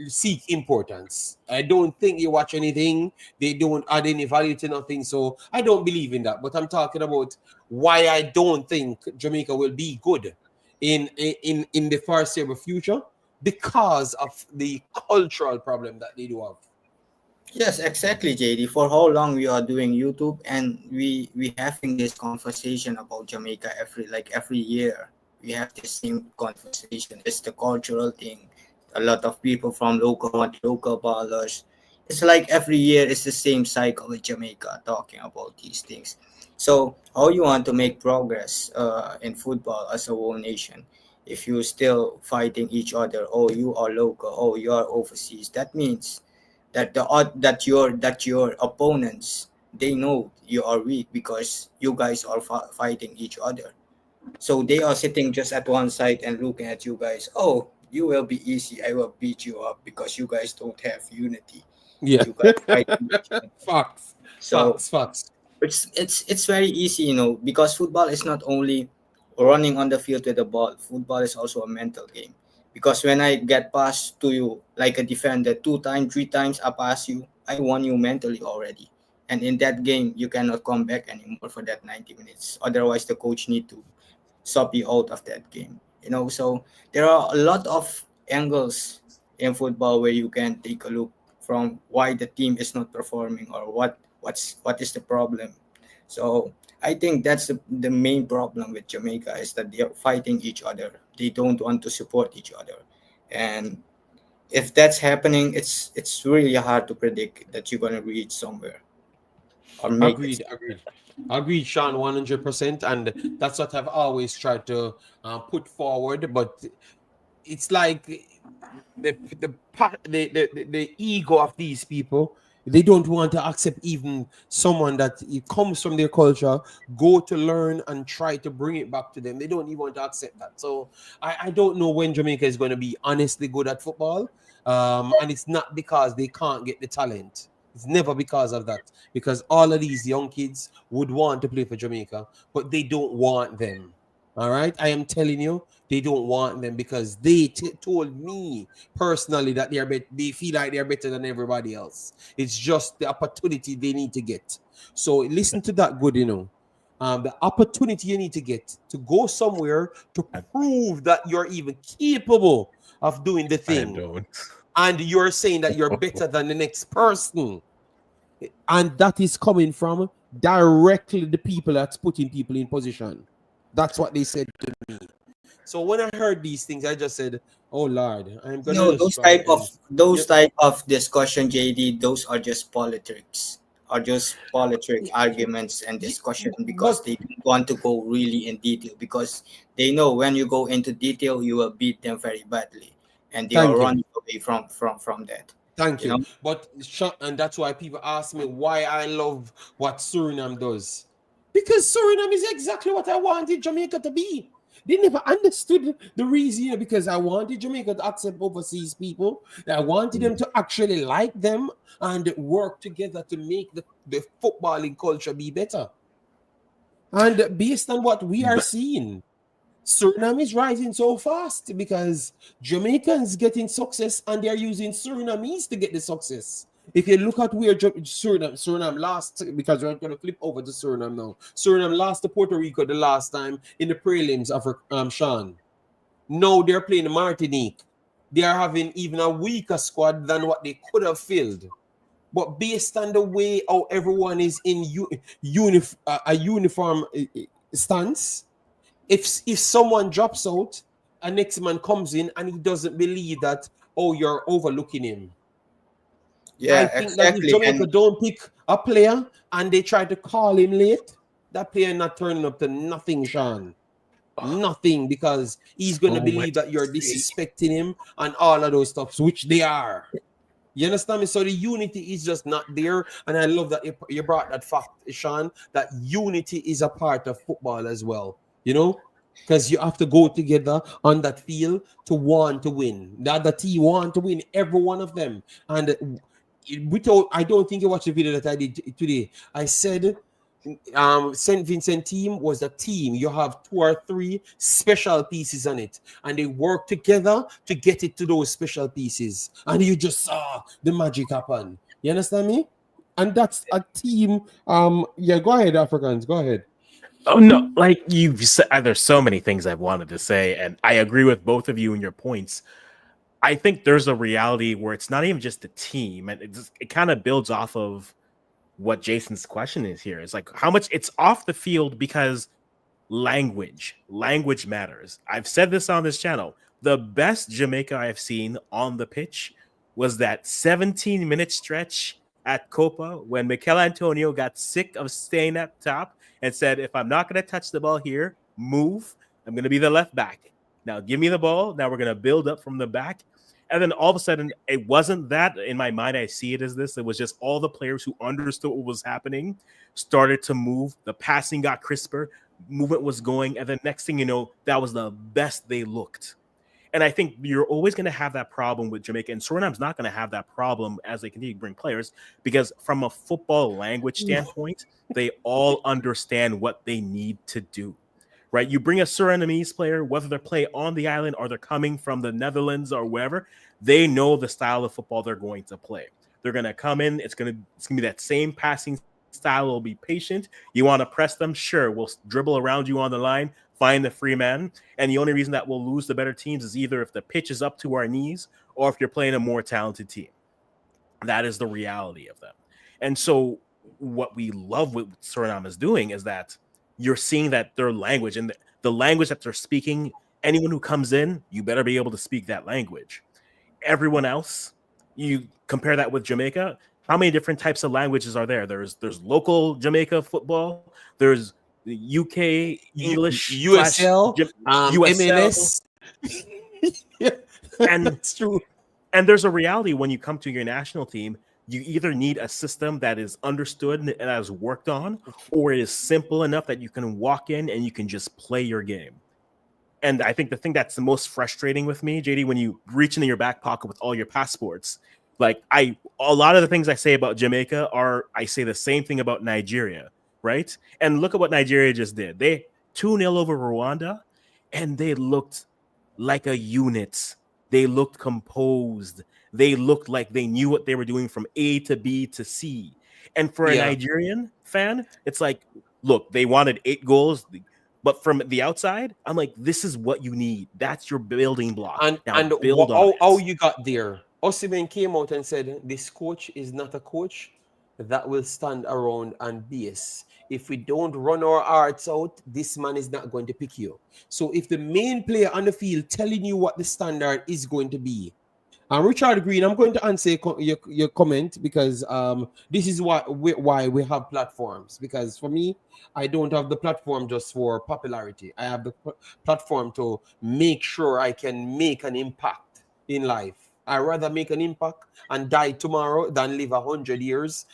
seek importance. I don't think you watch anything. They don't add any value to nothing. So I don't believe in that. But I'm talking about why I don't think Jamaica will be good in the foreseeable future because of the cultural problem that they do have. Yes, exactly, JD. For how long we are doing YouTube and we having this conversation about Jamaica every year. We have this same conversation. It's the cultural thing. A lot of people from local ballers. It's like every year it's the same cycle with Jamaica talking about these things. So how you want to make progress in football as a whole nation? If you still fighting each other, oh you are local, oh you are overseas, that means that your opponents, they know you are weak because you guys are fighting each other, so they are sitting just at one side and looking at you guys. Oh, you will be easy, I will beat you up because you guys don't have unity. Yeah. You guys fighting each other. Facts. So Facts. it's very easy, because football is not only running on the field with the ball. Football is also a mental game. Because when I get past to you like a defender 2 times, 3 times, I pass you, I won you mentally already. And in that game, you cannot come back anymore for that 90 minutes. Otherwise, the coach need to sub you out of that game. So there are a lot of angles in football where you can take a look from why the team is not performing or what is the problem. So I think that's the main problem with Jamaica is that they are fighting each other. They don't want to support each other. And if that's happening, it's really hard to predict that you're gonna reach somewhere or make it. Agreed, Sean, 100%. And that's what I've always tried to put forward. But it's like the ego of these people. They don't want to accept even someone that it comes from their culture, go to learn and try to bring it back to them. They don't even want to accept that. So I don't know when Jamaica is going to be honestly good at football. And it's not because they can't get the talent. It's never because of that. Because all of these young kids would want to play for Jamaica, but they don't want them. All right. I am telling you, they don't want them because they told me personally that they feel like they're better than everybody else. It's just the opportunity they need to get. So listen to that good, the opportunity you need to get to go somewhere to prove that you're even capable of doing the I thing. don't. And you're saying that you're better than the next person. And that is coming from directly the people that's putting people in position. That's what they said to me. So when I heard these things, I just said, "Oh Lord, I'm gonna just Those try type of and those yep. type of discussion, JD, those are just politics, are just politic arguments and discussion because But they don't want to go really in detail because they know when you go into detail you will beat them very badly, and they are thank you, running away from that. thank You know, you. But and that's why people ask me why I love what Suriname does, because Suriname is exactly what I wanted Jamaica to be. They never understood the reason, because I wanted Jamaica to accept overseas people. I wanted them to actually like them and work together to make the footballing culture be better. And based on what we are But seeing, Suriname is rising so fast because Jamaicans getting success and they're using Surinamese to get the success. If you look at where Suriname lost, because we're going to flip over to Suriname now. Suriname lost to Puerto Rico the last time in the prelims of Sean. Now they're playing Martinique. They are having even a weaker squad than what they could have filled. But based on the way how everyone is in a uniform stance, if someone drops out, a next man comes in and he doesn't believe that, oh, you're overlooking him. I yeah, think that if exactly, Jamaica and don't pick a player and they try to call him late, that player not turning up to nothing, Sean. Nothing, because he's gonna oh, believe that you're see. disrespecting him and all of those stuffs, which they are. You understand me? So the unity is just not there. And I love that you brought that fact, Sean, that unity is a part of football as well. Because you have to go together on that field to want to win. The other team want to win, every one of them. And I don't think you watched the video that I did today. I said St. Vincent team was a team. You have 2 or 3 special pieces on it, and they work together to get it to those special pieces. And you just saw the magic happen. You understand me? And that's a team. Yeah, go ahead, Africans. Go ahead. Oh no, like you've said, there's so many things I've wanted to say, and I agree with both of you in your points. I think there's a reality where it's not even just the team, and it kind of builds off of what Jason's question is here. It's like how much it's off the field because language matters. I've said this on this channel. The best Jamaica I've seen on the pitch was that 17-minute stretch at Copa when Mikel Antonio got sick of staying at top and said, if I'm not going to touch the ball here, move. I'm going to be the left back. Now give me the ball. Now we're going to build up from the back. And then all of a sudden, it wasn't that. In my mind, I see it as this. It was just all the players who understood what was happening started to move. The passing got crisper. Movement was going. And the next thing you know, that was the best they looked. And I think you're always going to have that problem with Jamaica. And Suriname's not going to have that problem as they continue to bring players because from a football language standpoint, they all understand what they need to do. Right, you bring a Surinamese player, whether they're playing on the island or they're coming from the Netherlands or wherever, they know the style of football they're going to play. They're going to come in. It's going to be that same passing style. Will be patient. You want to press them? Sure, we'll dribble around you on the line, find the free man. And the only reason that we'll lose the better teams is either if the pitch is up to our knees or if you're playing a more talented team. That is the reality of them. And so what we love what Suriname is doing is that you're seeing that their language and the language that they're speaking, anyone who comes in, you better be able to speak that language. Everyone else, you compare that with Jamaica, how many different types of languages are there? There's local Jamaica football, there's UK English, USL, MLS. And that's true. And there's a reality when you come to your national team, you either need a system that is understood and has worked on, or it is simple enough that you can walk in and you can just play your game. And I think the thing that's the most frustrating with me, JD, when you reach into your back pocket with all your passports, like a lot of the things I say about Jamaica I say the same thing about Nigeria, right? And look at what Nigeria just did. They 2-0 over Rwanda, and they looked like a unit. They looked composed. They looked like they knew what they were doing from A to B to C. And for a Nigerian fan, it's like, look, they wanted 8 goals, but from the outside, I'm like, this is what you need. That's your building block. And build on how you got there? Usmnt came out and said, this coach is not a coach that will stand around and BS. If we don't run our hearts out, this man is not going to pick you. So if the main player on the field telling you what the standard is going to be, Richard Green, I'm going to answer your comment because this is why we have platforms. Because for me, I don't have the platform just for popularity. I have the platform to make sure I can make an impact in life. I'd rather make an impact and die tomorrow than live 100 years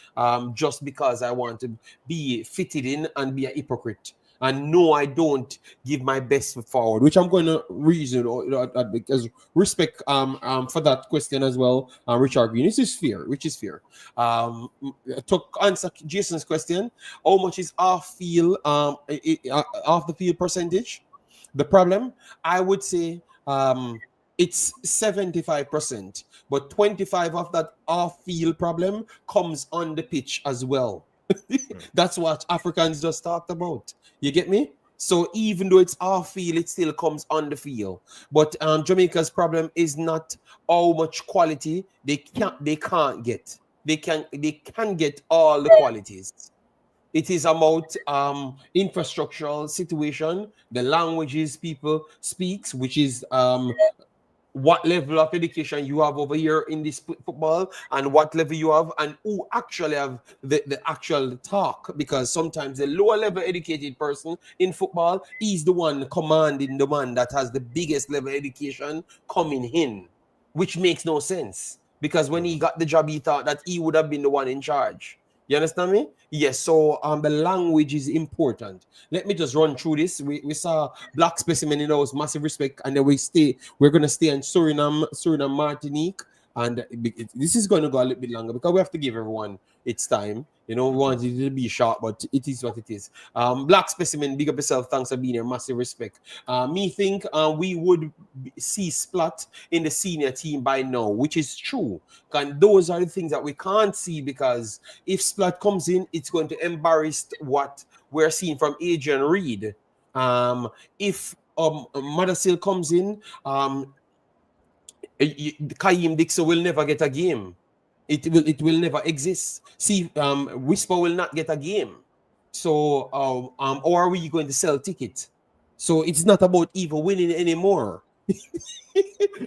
just because I want to be fitted in and be a hypocrite. And no, I don't give my best foot forward, which I'm going to reason because respect for that question as well, Richard Green. Which is fair. To answer Jason's question, how much is off the field percentage? The problem, I would say, it's 75%, but 25% of that off-field problem comes on the pitch as well. That's what Africans just talked about. You get me? So even though it's off-field, it still comes on the field. But Jamaica's problem is not how much quality they can't get. They can get all the qualities. It is about infrastructural situation, the languages people speaks, which is what level of education you have over here in this football and what level you have and who actually have the actual talk, because sometimes the lower level educated person in football is the one commanding the man that has the biggest level education coming in, which makes no sense because when he got the job he thought that he would have been the one in charge. You understand me? Yes. So the language is important. Let me just run through this. We saw Black Specimen in those, massive respect, and then we're gonna stay in Suriname, Martinique, and this is going to go a little bit longer because we have to give everyone its time. You know, we want it to be short, but it is what it is. Black Specimen, big up yourself. Thanks for being here. Massive respect. Me think we would see Splat in the senior team by now, which is true. And those are the things that we can't see because if Splat comes in, it's going to embarrass what we're seeing from Adrian Reed. If Madasil comes in, Kaim Dixon will never get a game. It will never exist. See, Whisper will not get a game. So, or are we going to sell tickets? So it's not about even winning anymore.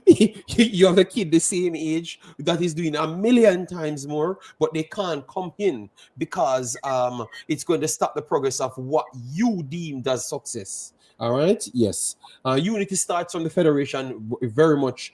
You have a kid the same age that is doing a million times more, but they can't come in because it's going to stop the progress of what you deemed as success. All right. Yes. Unity starts from the federation. Very much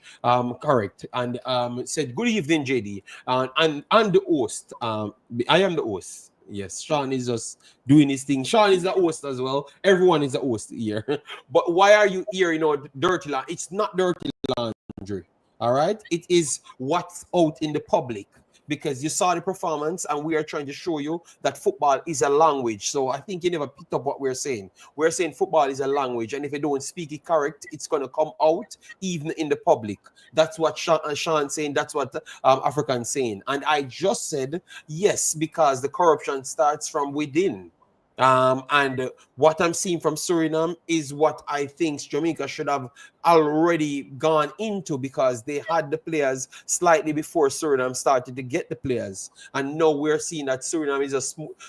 correct. And said, "Good evening, JD." And the host. I am the host. Yes, Sean is just doing his thing. Sean is the host as well. Everyone is the host here. But why are you here? Dirty land. It's not dirty laundry. All right. It is what's out in the public, because you saw the performance and we are trying to show you that football is a language. So I think you never picked up what we're saying. We're saying football is a language, and if you don't speak it correct, it's going to come out even in the public. That's what Sean's saying. That's what African's saying. And I just said yes, because the corruption starts from within. And what I'm seeing from Suriname is what I think Jamaica should have already gone into, because they had the players slightly before Suriname started to get the players. And now we're seeing that Suriname is a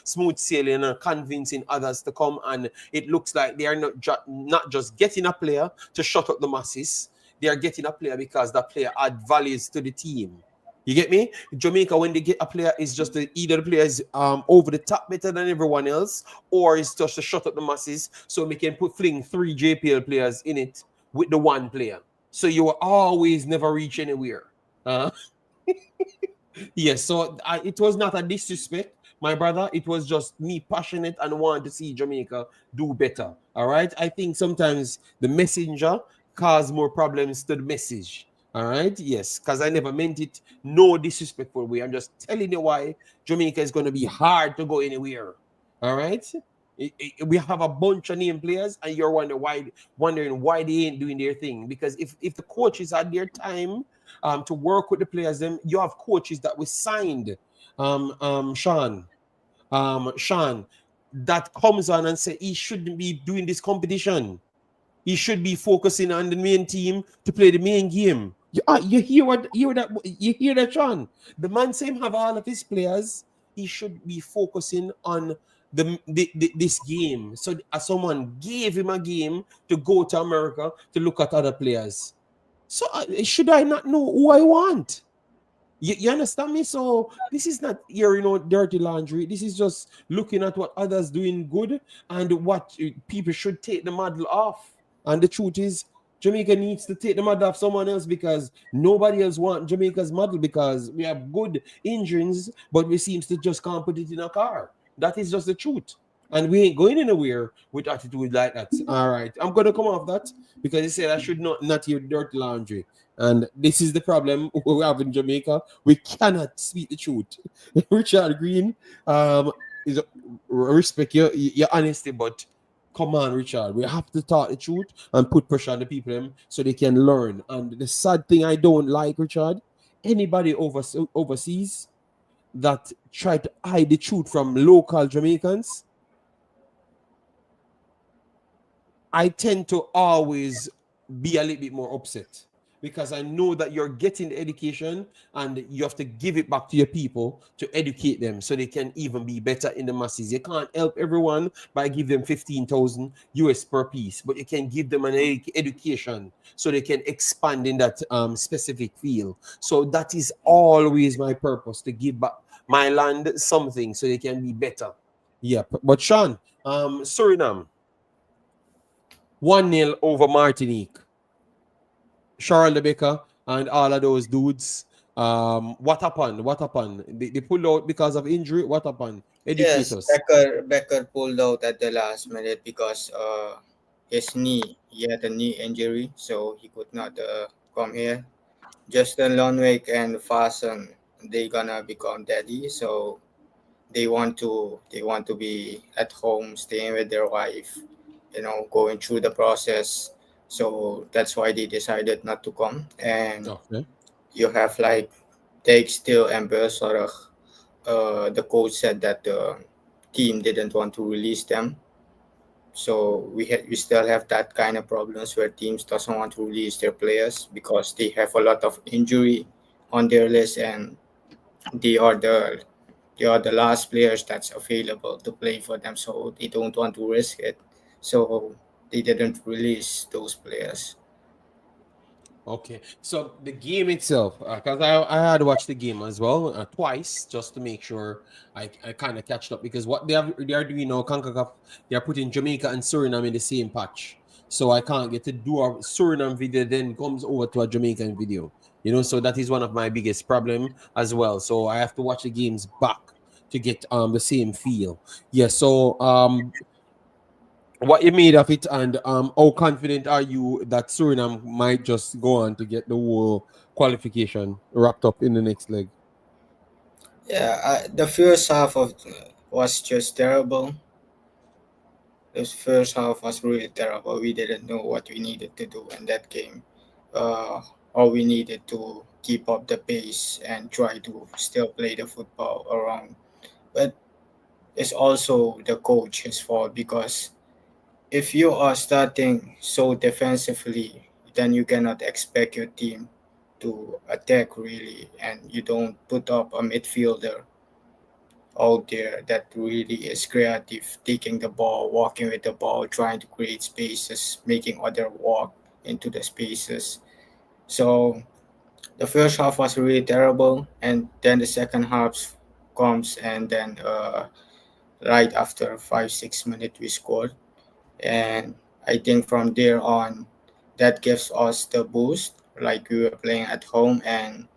smooth sailing and convincing others to come. And it looks like they are not just getting a player to shut up the masses. They are getting a player because that player add values to the team. You get me? Jamaica, when they get a player, is just either the player is over the top better than everyone else, or it's just to shut up the masses so we can fling 3 JPL players in it with the one player. So you will always never reach anywhere. Yes, so it was not a disrespect, my brother. It was just me passionate and want to see Jamaica do better. All right? I think sometimes the messenger cause more problems to the message. All right, yes, because I never meant it no disrespectful way. I'm just telling you why Jamaica is going to be hard to go anywhere. All right, we have a bunch of name players, and you're wondering why they ain't doing their thing. Because if the coaches had their time to work with the players, then you have coaches that were signed, Sean, that comes on and say he shouldn't be doing this competition. He should be focusing on the main team to play the main game. You hear that, Sean? The man same have all of his players. He should be focusing on this game. So someone gave him a game to go to America to look at other players. So should I not know who I want? You understand me? So this is not your dirty laundry. This is just looking at what others doing good and what people should take the model off. And the truth is, Jamaica needs to take the model off someone else, because nobody else wants Jamaica's model, because we have good engines, but we seems to just can't put it in a car. That is just the truth. And we ain't going anywhere with attitude like that. All right. I'm going to come off that, because they said I should not hear dirty laundry. And this is the problem we have in Jamaica. We cannot speak the truth. Richard Green, respect your honesty, but come on, Richard. We have to talk the truth and put pressure on the people so they can learn. And the sad thing I don't like, Richard, anybody overseas that try to hide the truth from local Jamaicans, I tend to always be a little bit more upset, because I know that you're getting the education and you have to give it back to your people to educate them so they can even be better in the masses. You can't help everyone by giving them 15,000 US per piece, but you can give them an education so they can expand in that specific field. So that is always my purpose, to give back my land something so they can be better. Yeah, but Sean, Suriname, 1-0 over Martinique. Charles Baker and all of those dudes. What happened? They pulled out because of injury. What happened? Educate Yes, us. Becker pulled out at the last minute because his knee. He had a knee injury, so he could not come here. Justin Lonwick and Fasten, they gonna become daddy, so they want to be at home, staying with their wife, going through the process. So that's why they decided not to come. And Okay. you have like Take Still and Bersarach. The coach said that the team didn't want to release them. So we still have that kind of problems where teams doesn't want to release their players because they have a lot of injury on their list, and they are the last players that's available to play for them, so they don't want to risk it. So they didn't release those players. Okay, so the game itself, because I had watched the game as well twice just to make sure I kind of catched up because what they are doing now, Concacaf, they are putting Jamaica and Suriname in the same patch, so I can't get to do a Suriname video then comes over to a Jamaican video, so that is one of my biggest problem as well. So I have to watch the games back to get the same feel. Yeah, so what you made of it, and how confident are you that Suriname might just go on to get the whole qualification wrapped up in the next leg? Yeah, the first half of was just terrible. The first half was really terrible. We didn't know what we needed to do in that game. All we needed to keep up the pace and try to still play the football around. But it's also the coach's fault because if you are starting so defensively, then you cannot expect your team to attack really, and you don't put up a midfielder out there that really is creative, taking the ball, walking with the ball, trying to create spaces, making other walk into the spaces. So the first half was really terrible, and then the second half comes, and then right after 5 6 minutes we scored, and I think from there on, that gives us the boost. Like we were playing at home, and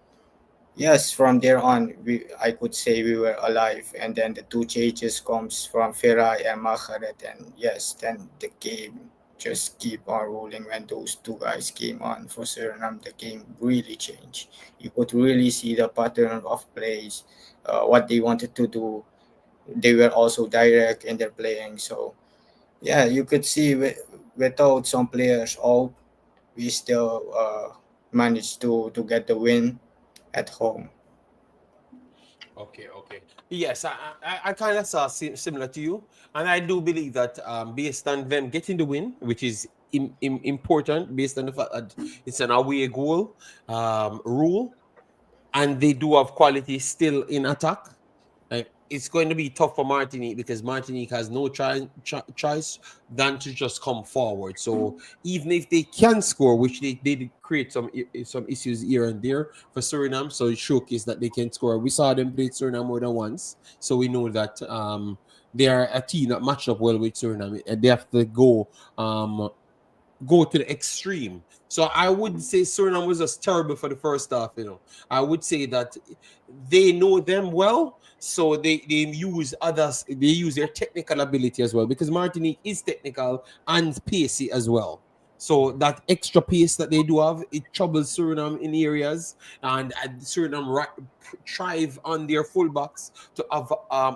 yes, from there on, I could say we were alive. And then the two changes comes from Ferai and Macharet, and yes, then the game just keep on rolling. When those two guys came on for Suriname, the game really changed. You could really see the pattern of plays, what they wanted to do. They were also direct in their playing. So yeah, you could see without some players out, we still managed to get the win at home. Okay, okay. Yes, I kind of saw similar to you, and I do believe that based on them getting the win, which is important, based on the fact that it's an away goal rule, and they do have quality still in attack. It's going to be tough for Martinique because Martinique has no choice than to just come forward. So even if they can score, which they did create some issues here and there for Suriname, so it showcased that they can score. We saw them play Suriname more than once, so we know that they are a team that match up well with Suriname, and they have to go to the extreme. So I would say Suriname was just terrible for the first half. I would say that they know them well, so they use others, they use their technical ability as well, because Martinique is technical and pacey as well. So that extra pace that they do have, it troubles Suriname in areas, and Suriname thrive on their fullbacks to have,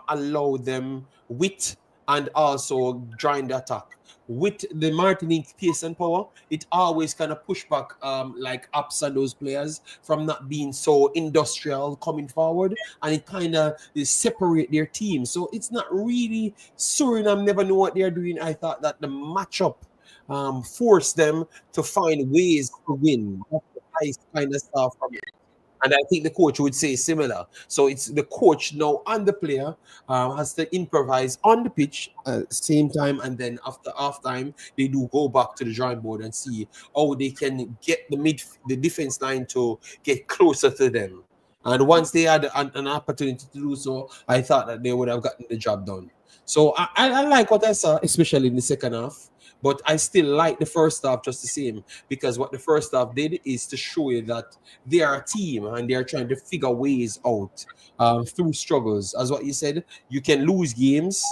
allow them width and also join the attack. With the Martinique pace and power, it always kind of push back like ups and those players from not being so industrial coming forward, and it kind of separate their team. So it's not really Suriname never know what they're doing. I thought that the matchup forced them to find ways to win. That's what I kind of saw from it. And I think the coach would say similar. So it's the coach now and the player has to improvise on the pitch same time, and then after half time they do go back to the drawing board and see how they can get the defense line to get closer to them. And once they had an opportunity to do so, I thought that they would have gotten the job done. So I like what I saw, especially in the second half. But I still like the first half just the same, because what the first half did is to show you that they are a team and they are trying to figure ways out through struggles. As what you said, you can lose games,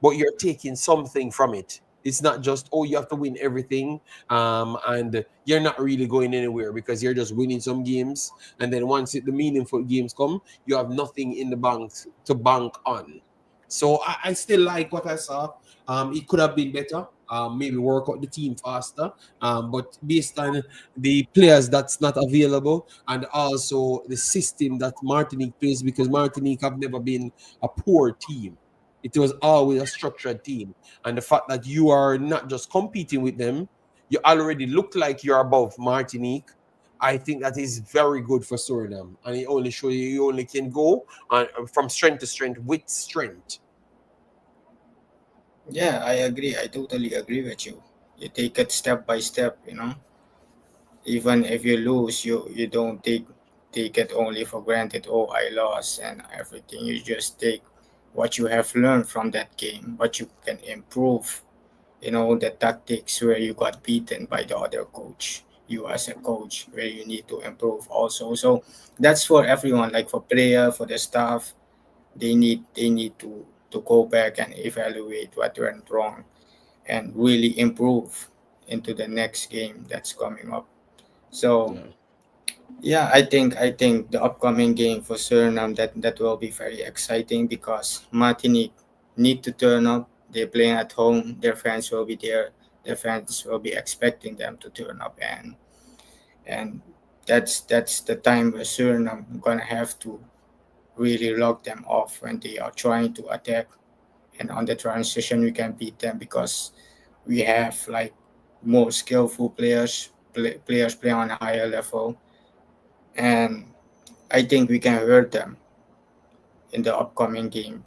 but you're taking something from it. It's not just, oh, you have to win everything, and you're not really going anywhere because you're just winning some games. And then once the meaningful games come, you have nothing in the bank to bank on. So I still like what I saw. It could have been better. Maybe work out the team faster. But based on the players that's not available, and also the system that Martinique plays, because Martinique have never been a poor team. It was always a structured team. And the fact that you are not just competing with them, you already look like you're above Martinique. I think that is very good for Suriname. And it only shows you only can go from strength to strength with strength. Yeah, I agree. I totally agree with you. You take it step by step, you know. Even if you lose, you don't take it only for granted. Oh, I lost and everything. You just take what you have learned from that game, what you can improve. You know, the tactics where you got beaten by the other coach. You as a coach, where you need to improve also. So that's for everyone, like for player, for the staff. They need to go back and evaluate what went wrong and really improve into the next game that's coming up. So Yeah. yeah, I think the upcoming game for Suriname that will be very exciting because Martinique need to turn up. They're playing at home. Their fans will be there. Their fans will be expecting them to turn up, and that's the time where Suriname gonna have to really lock them off when they are trying to attack. And on the transition, we can beat them because we have like more skillful players playing on a higher level, and I think we can hurt them in the upcoming game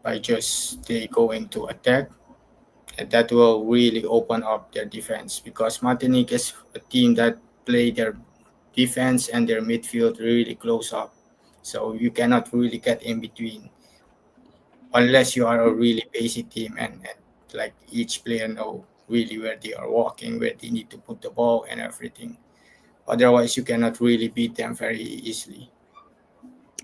by just they going to attack, and that will really open up their defense because Martinique is a team that play their defense and their midfield really close up, so you cannot really get in between unless you are a really basic team, and like each player know really where they are walking, where they need to put the ball and everything. Otherwise, you cannot really beat them very easily.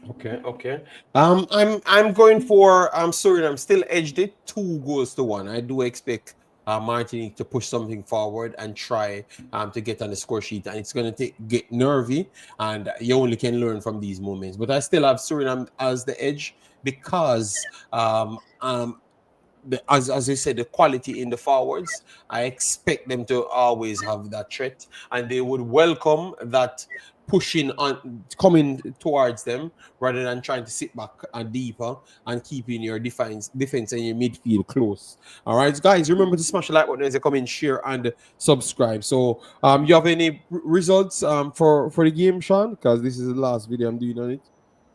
Okay, okay. I'm going for Suriname. Still edged it 2 goals to 1. I do expect Martinique to push something forward and try to get on the score sheet, and it's going to get nervy, and you only can learn from these moments. But I still have Suriname as the edge because as I said, the quality in the forwards. I expect them to always have that threat, and they would welcome that pushing on coming towards them rather than trying to sit back and deeper and keeping your defense and your midfield close. All right, guys, remember to smash the like button as you come in, share and subscribe. So, you have any results for the game, Sean? Because this is the last video I'm doing on it.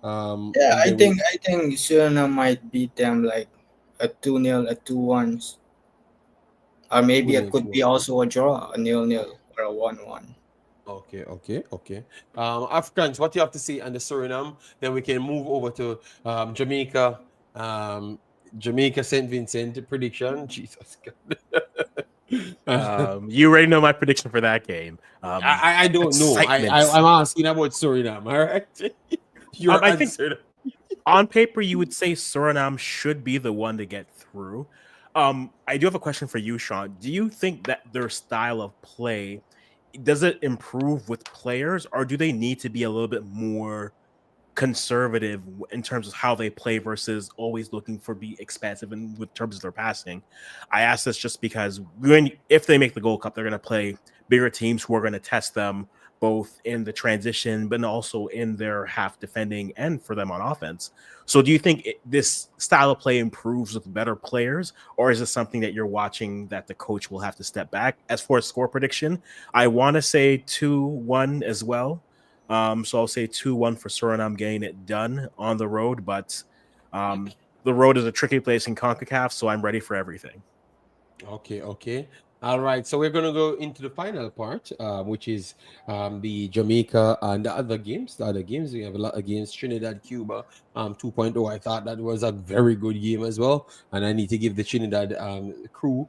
Yeah, And I then think I think Suriname might beat them like a 2-0, a 2-1, or two maybe it nil could to be also a draw, a 0-0 or a 1-1. Okay, okay, okay. Africans, what you have to say on the Suriname? Then we can move over to Jamaica. Jamaica St. Vincent prediction. Jesus God. You already know my prediction for that game. I don't know. Excitement. I'm asking about Suriname. All right. Your I think answer. on paper you would say Suriname should be the one to get through. I do have a question for you, Sean. Do you think that their style of play does it improve with players, or do they need to be a little bit more conservative in terms of how they play versus always looking for be expansive in with terms of their passing? I ask this just because if they make the Gold Cup, they're going to play bigger teams who are going to test them both in the transition, but also in their half defending and for them on offense. So, do you think this style of play improves with better players, or is it something that you're watching that the coach will have to step back? As for a score prediction, I want to say 2-1 as well. So I'll say 2-1 for Suriname getting it done on the road, but the road is a tricky place in CONCACAF, so I'm ready for everything. Okay, okay. All right. So we're going to go into the final part, which is the Jamaica and the other games. The other games, we have a lot of games. Trinidad, Cuba, 2.0. I thought that was a very good game as well. And I need to give the Trinidad crew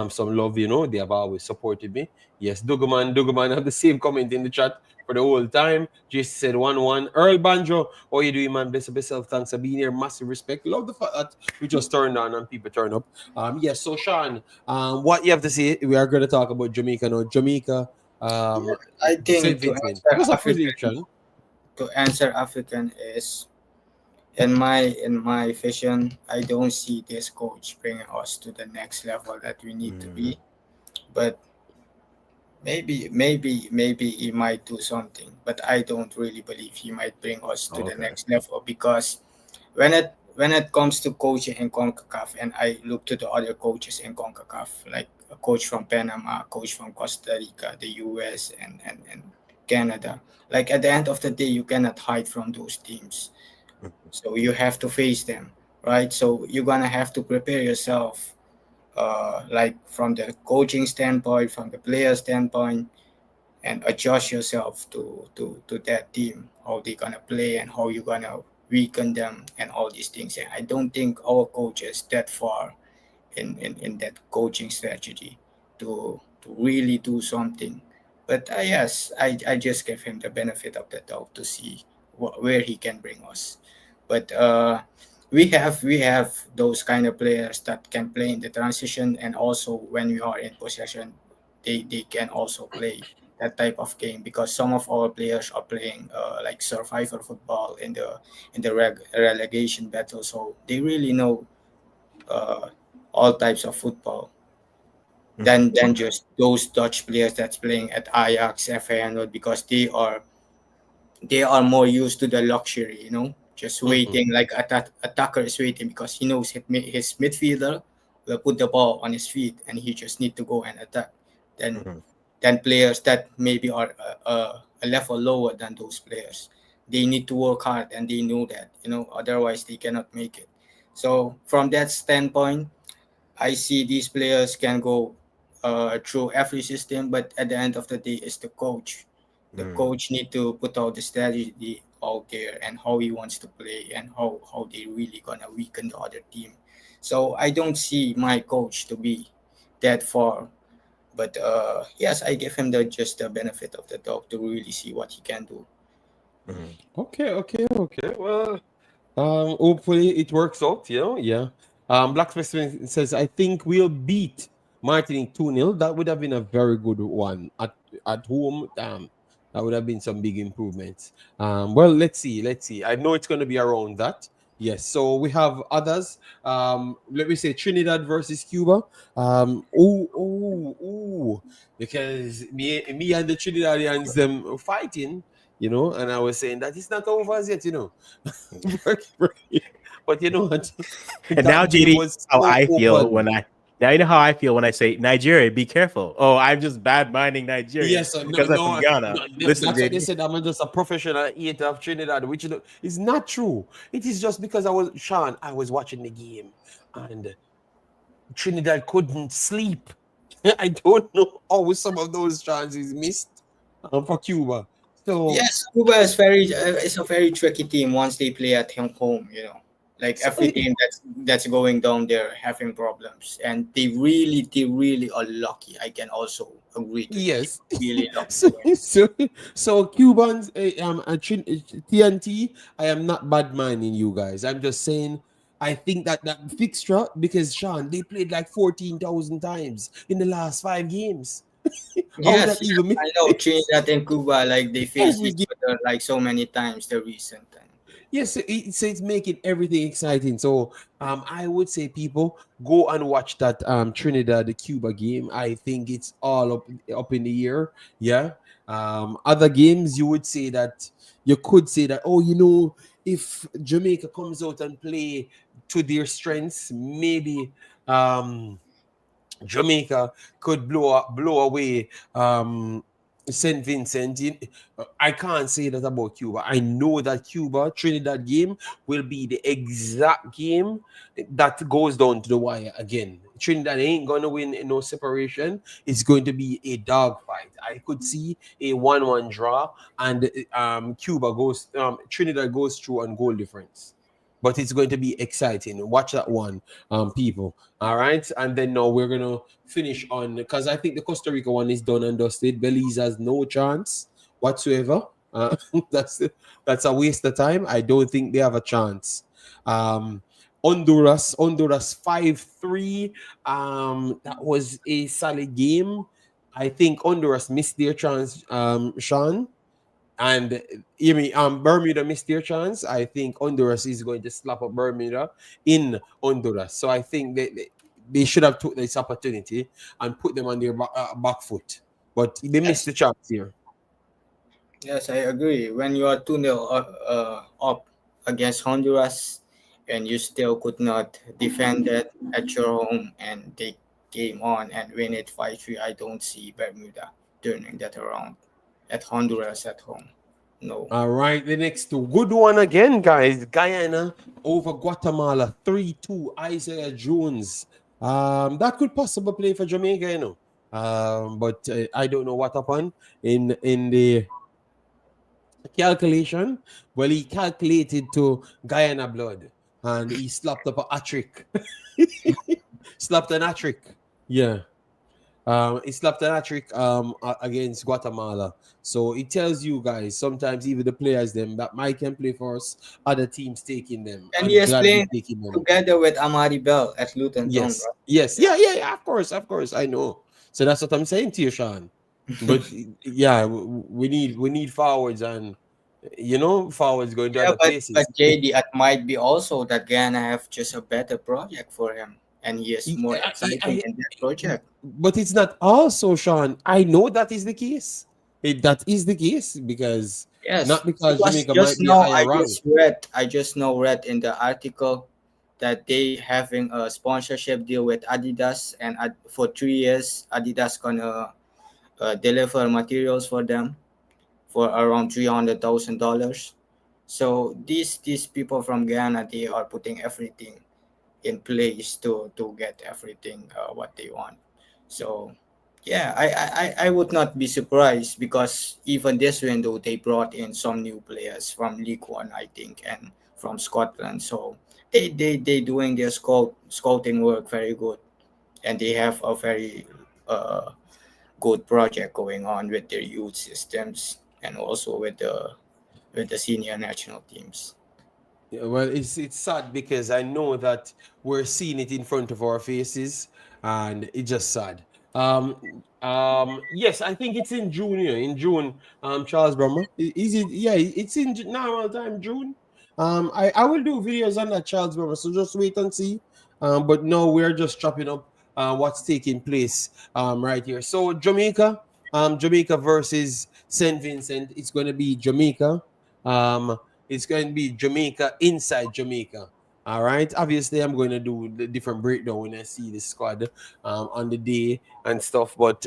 some love. You know, they have always supported me. Yes, Dugaman have the same comment in the chat for the whole time. Just said 1-1. Earl Banjo, how you doing, man? Bless up yourself. Thanks for being here. Massive respect. Love the fact that we just turned on and people turn up. Yes, so Sean, what you have to say, we are going to talk about Jamaica now. Jamaica, Yeah, I St. think Vincent. Give us a prediction. To answer African is in my vision, I don't see this coach bringing us to the next level that we need to be. But maybe he might do something. But I don't really believe he might bring us to the Okay. next level because when it when it comes to coaching in Concacaf, and I look to the other coaches in Concacaf, like a coach from Panama, coach from Costa Rica, the US, and Canada. Like at the end of the day, you cannot hide from those teams. So you have to face them, right? So you're gonna have to prepare yourself, like from the coaching standpoint, from the player standpoint, and adjust yourself to that team, how they gonna play and how you gonna weaken them and all these things. And I don't think our coach is that far in that coaching strategy to really do something. But yes, I just give him the benefit of the doubt to see where he can bring us. But we have those kind of players that can play in the transition, and also when we are in possession, they can also play that type of game, because some of our players are playing like survivor football in the relegation battle, so they really know uh, all types of football than just those Dutch players that's playing at Ajax, Feyenoord, because they are more used to the luxury, just Mhm. waiting, like attacker is waiting because he knows his midfielder will put the ball on his feet and he just need to go and attack. Then Mhm. than players that maybe are a level lower than those players. They need to work hard and they know that, otherwise they cannot make it. So from that standpoint, I see these players can go through every system, but at the end of the day, it's the coach. The Mhm. coach need to put out the strategy out there and how he wants to play and how they really gonna weaken the other team. So I don't see my coach to be that far, but yes, I give him the just the benefit of the doubt to really see what he can do. Mhm. Okay, okay, okay. Well, hopefully it works out, yeah. Blacksmith says, I think we'll beat Martinique 2-0. That would have been a very good one at home. That would have been some big improvements. Well, let's see. I know it's gonna be around that. Yes, so we have others. Let me say Trinidad versus Cuba. Because me and the Trinidadians them fighting, and I was saying that it's not over as yet, but you know what? And now, That game JD, was how so I feel open. when I now you know how I feel when I say Nigeria, be careful. Oh, I'm just bad minding Nigeria Yes, no, because I'm from no, Ghana. no, Listen, that's what they JD. said. I'm just a professional eater of Trinidad, which is not true. It is just because I was watching the game and Trinidad couldn't sleep. I don't know how some of those chances missed for Cuba. So, Yes, Cuba is very it's a very tricky team once they play at home. Like so every team that's going down there having problems, and they really are lucky. I can also agree to that. yes. They're really lucky so, to win. so, so Cubans, TNT, I am not bad minding you guys. I'm just saying, I think that fixture, because Sean, they played like 14,000 times in the last 5 games. How Yes, that yes, even I know makes Trinidad and Cuba, like they face every each game? other like so many times the recent time. Yes, so it's making everything exciting. So I would say people go and watch that Trinidad Cuba game. I think it's all up in the air. Yeah. Other games you would say that you could say that, oh, if Jamaica comes out and play to their strengths, maybe Jamaica could blow away St. Vincent. I can't say that about Cuba. I know that Cuba Trinidad game will be the exact game that goes down to the wire again. Trinidad ain't gonna win in no separation. It's going to be a dog fight. I could see a 1-1 draw, and Trinidad goes through on goal difference. But it's going to be exciting. Watch that one, people. All right, and then now we're gonna finish on, because I think the Costa Rica one is done and dusted. Belize has no chance whatsoever. That's that's a waste of time. I don't think they have a chance. Um, Honduras 5-3. That was a solid game. I think Honduras missed their chance. Sean, and Bermuda missed their chance. I think Honduras is going to slap up Bermuda in Honduras. So I think they should have took this opportunity and put them on their back foot. But they missed Yes, the chance here. yes, I agree. When you are 2-0 up against Honduras, and you still could not defend it at your home, and they came on and win it 5-3. I don't see Bermuda turning that around at Honduras at home. No. All right, the next good one again, guys. Guyana over Guatemala, 3-2. Isaiah Jones. That could possibly play for Jamaica, you know. But I don't know what happened in the calculation. Well, he calculated to Guyana blood, and he slapped up a hat trick. Slapped an hat trick. Yeah. He slapped an hat trick against Guatemala. So it tells you guys sometimes even the players them that might can play for us, other teams taking them And he and is gladly playing taking them. together with Amari Bell at Luton Town, Yes, yes, yeah. Of course, I know. So that's what I'm saying to you, Sean. But yeah, we need forwards, and forwards going to Yeah, other but places. JD, it might be also that Ghana have just a better project for him, and he is more exciting in that project. But it's not also, Sean. I know that is the case. That is the case because Yes, not because because Jamaica might just be a now higher rank. I just now read in the article that they having a sponsorship deal with Adidas, and for 3 years, Adidas gonna deliver materials for them for around $300,000. So these people from Ghana, they are putting everything in place to get everything what they want. So yeah, I would not be surprised, because even this window they brought in some new players from League One, I think, and from Scotland. So they doing their scouting work very good, and they have a very good project going on with their youth systems, and also with the senior national teams. Yeah, well, it's sad because I know that we're seeing it in front of our faces, and it's just sad. Yes, I think it's in June. Yeah, in June. Charles Brummer, is it? Yeah, it's in normal time, June. I will do videos on that, Charles Brummer. So just wait and see. But no, we're just chopping up what's taking place right here. So Jamaica versus Saint Vincent. It's going to be Jamaica. Um, it's going to be Jamaica inside Jamaica. All right. Obviously, I'm going to do the different breakdown when I see the squad on the day and stuff. But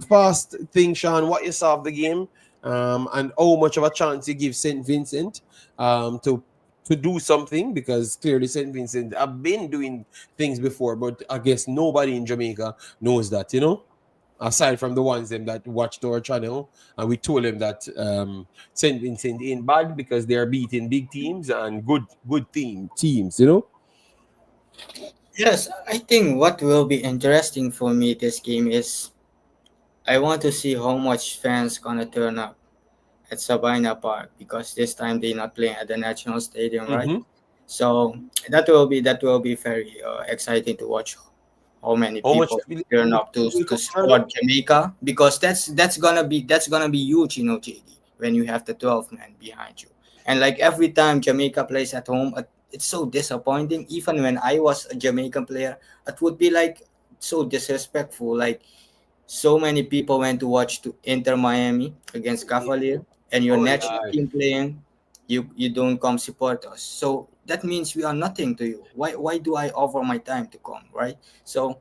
first thing, Sean, what you saw of the game, and how much of a chance you give Saint Vincent to do something, because clearly Saint Vincent have been doing things before, but I guess nobody in Jamaica knows that, aside from the ones them that watched our channel, and we told them that Saint Vincent ain't bad because they are beating big teams and good teams. Yes, I think what will be interesting for me this game is I want to see how much fans gonna turn up at Sabina Park, because this time they're not playing at the National Stadium, right? Mm-hmm. So that will be very exciting to watch how many How much people turn up to support Jamaica, because that's gonna be huge, JD, when you have the 12 men behind you. And like every time Jamaica plays at home, it's so disappointing. Even when I was a Jamaican player, it would be like so disrespectful. Like so many people went to watch to Inter Miami against Cavalier, and your Oh, national yeah. team playing, you don't come support us. So that means we are nothing to you. Why do I offer my time to come, right? So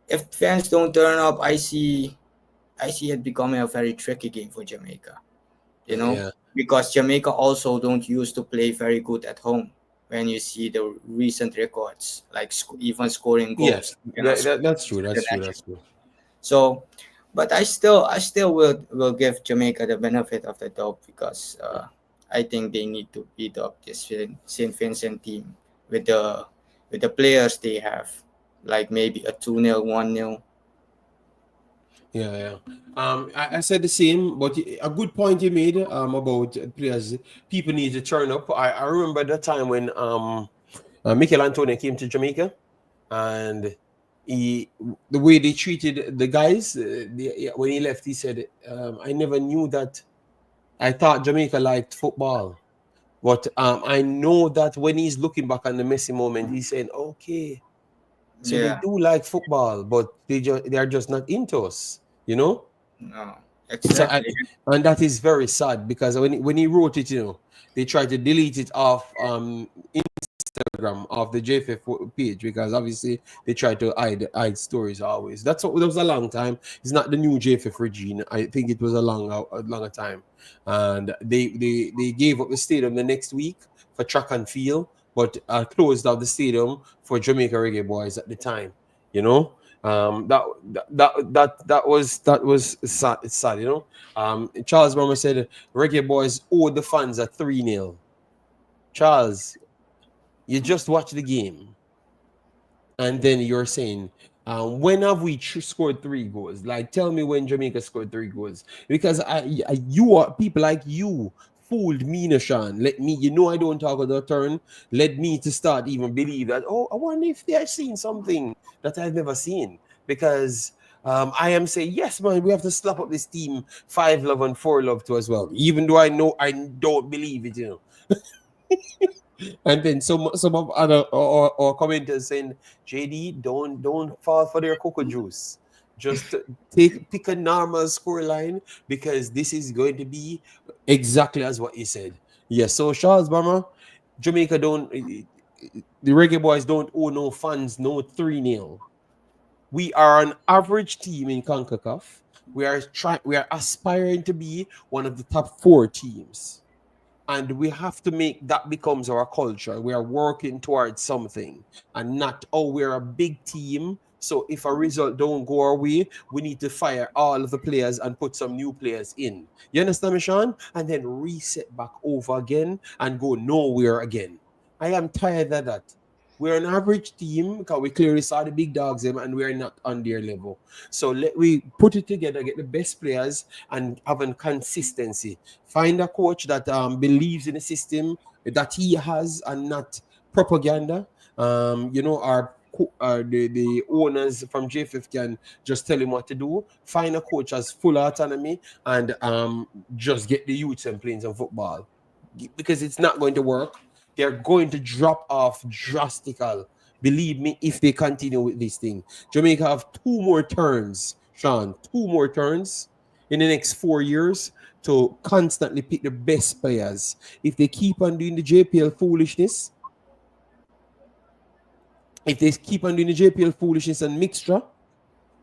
if fans don't turn up, I see it becoming a very tricky game for Jamaica. You know, Yeah. because Jamaica also don't used to play very good at home. When you see the recent records, like even scoring Yes. goals, you know, That's true. the That's true. national. That's true. So, but I still will give Jamaica the benefit of the doubt, because I think they need to beat up this Saint Vincent team with the players they have, like maybe a 2-0, 1-0. Yeah. I said the same, but a good point you made about players. People need to turn up. I remember the time when Mikel Antonio came to Jamaica, and the way they treated the guys, when he left, he said, "I never knew that. I thought Jamaica liked football, but I know that when he's looking back on the Messi moment, he's saying, okay, so they Yeah, do like football, but they are just not into us, you know." no, So exactly. and that is very sad because when he wrote it, they tried to delete it off Instagram Instagram of the JFF page because obviously they try to hide stories always. That's what that was a long time. It's not the new JFF regime. I think it was a longer time, and they gave up the stadium the next week for track and field, but closed out the stadium for Jamaica Reggae Boys at the time. You know, that was sad. It's sad, you know. Charles Burma said Reggae Boys owed the fans a 3-0. Charles, you just watch the game, and then you're saying, when have we scored 3 goals? Like, tell me when Jamaica scored 3 goals. Because you are people like you fooled me, Nashan. Let me, I don't talk on the turn. Led me to start even believe that. Oh, I wonder if they are seeing something that I've never seen. Because I am saying, yes, man, we have to slap up this team 5-love and 4-love too as well. Even though I know I don't believe it. And then some of other or commenters saying, JD, don't fall for their cocoa juice. Just pick a normal scoreline because this is going to be exactly as what he said. Yes, so Charles Bama, Jamaica the Reggae Boys don't owe no fans no 3-0. We are an average team in Concacaf. We are aspiring to be one of the top 4 teams. And we have to make that becomes our culture. We are working towards something and not, we're a big team. So if a result don't go our way, we need to fire all of the players and put some new players in. You understand me, Sean? And then reset back over again and go nowhere again. I am tired of that. We're an average team because we clearly saw the big dogs and we're not on their level. So we put it together, get the best players and have a consistency. Find a coach that believes in the system that he has and not propaganda. The owners from JFF can just tell him what to do. Find a coach has full autonomy and just get the youths and playing some football. Because it's not going to work. They're going to drop off drastically. Believe me, if they continue with this thing. Jamaica have 2 more turns, Sean. 2 more turns in the next 4 years to constantly pick the best players. If they keep on doing the JPL foolishness, and mixture,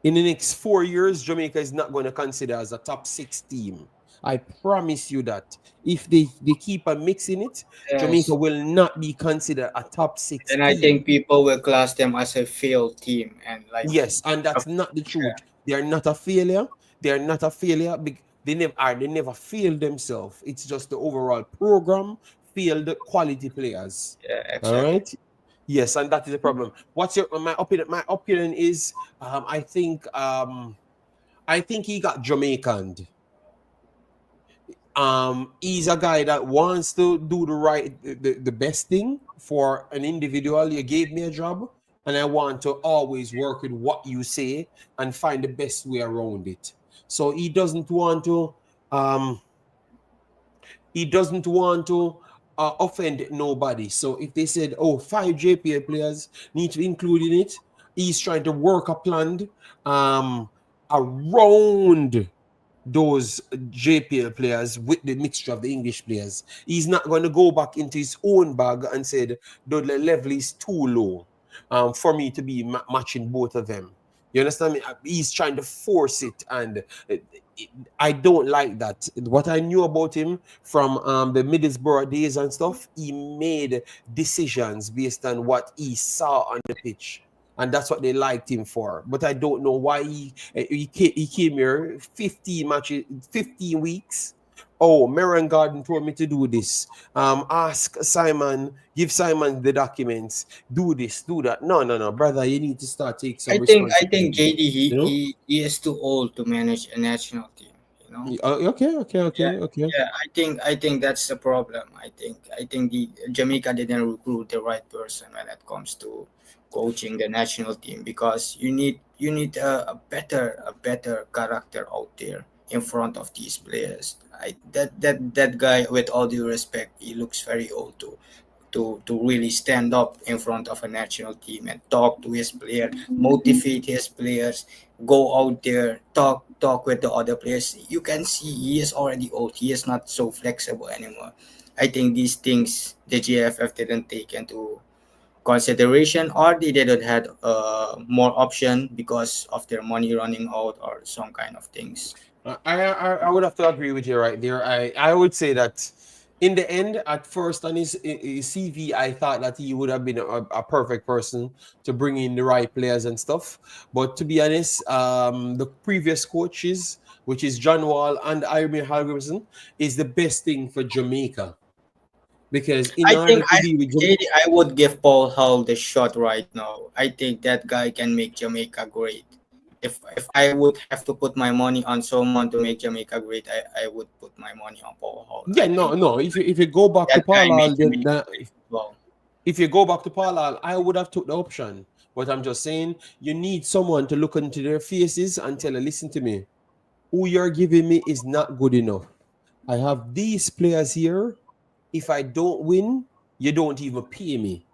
in the next 4 years, Jamaica is not going to consider as a top 6 team. I promise you that. If they keep on mixing it, Yes. Jamaica will not be considered a top 6 And team. I think people will class them as a failed team. And yes, and that's not the truth. They are not a failure. They are not a failure. They never failed themselves. It's just the overall program failed quality players. Yeah, exactly. All right. Yes, and that is the problem. What's my opinion? My opinion is, I think he got Jamaican. He's a guy that wants to do the best thing for an individual. You gave me a job, and I want to always work with what you say and find the best way around it. So he doesn't want to offend nobody. So if they said, 5 JPL players need to include in it, he's trying to work a plan around those JPL players with the mixture of the English players. He's not going to go back into his own bag and said the level is too low for me to be matching both of them. You understand me? He's trying to force it, and I don't like that. What I knew about him from the Middlesbrough days and stuff, he made decisions based on what he saw on the pitch. And that's what they liked him for. But I don't know why he came here 15 matches, 15 weeks. Merron Garden told me to do this. Ask Simon, give Simon the documents. Do this, do that. No, brother. You need to start taking some responsibility. I think JD he is too old to manage a national team. Okay. Yeah, I think that's the problem. I think the Jamaica didn't recruit the right person when it comes to coaching the national team, because you need a better character out there in front of these players. That guy, with all due respect, he looks very old to really stand up in front of a national team and talk to his player, motivate his players, go out there, talk with the other players. You can see he is already old. He is not so flexible anymore. I think these things the GFF didn't take into consideration, or they didn't had more option because of their money running out or some kind of things. I would have to agree with you right there. I would say that in the end, at first on his CV, I thought that he would have been a perfect person to bring in the right players and stuff. But to be honest, the previous coaches, which is John Wall and Irving Halgrimson, is the best thing for Jamaica. Because in I order think to be with Jamaica, JD, I would give Paul Hull the shot right now. I think that guy can make Jamaica great. If I would have to put my money on someone to make Jamaica great, I would put my money on Paul Hall. yeah, I no, think no. If you go back to that guy made Paul, then Jamaica great as well. if you go back to Paul, I would have took the option. But I'm just saying, you need someone to look into their faces and tell them, listen to me, who you're giving me is not good enough. I have these players here. If I don't win, you don't even pay me.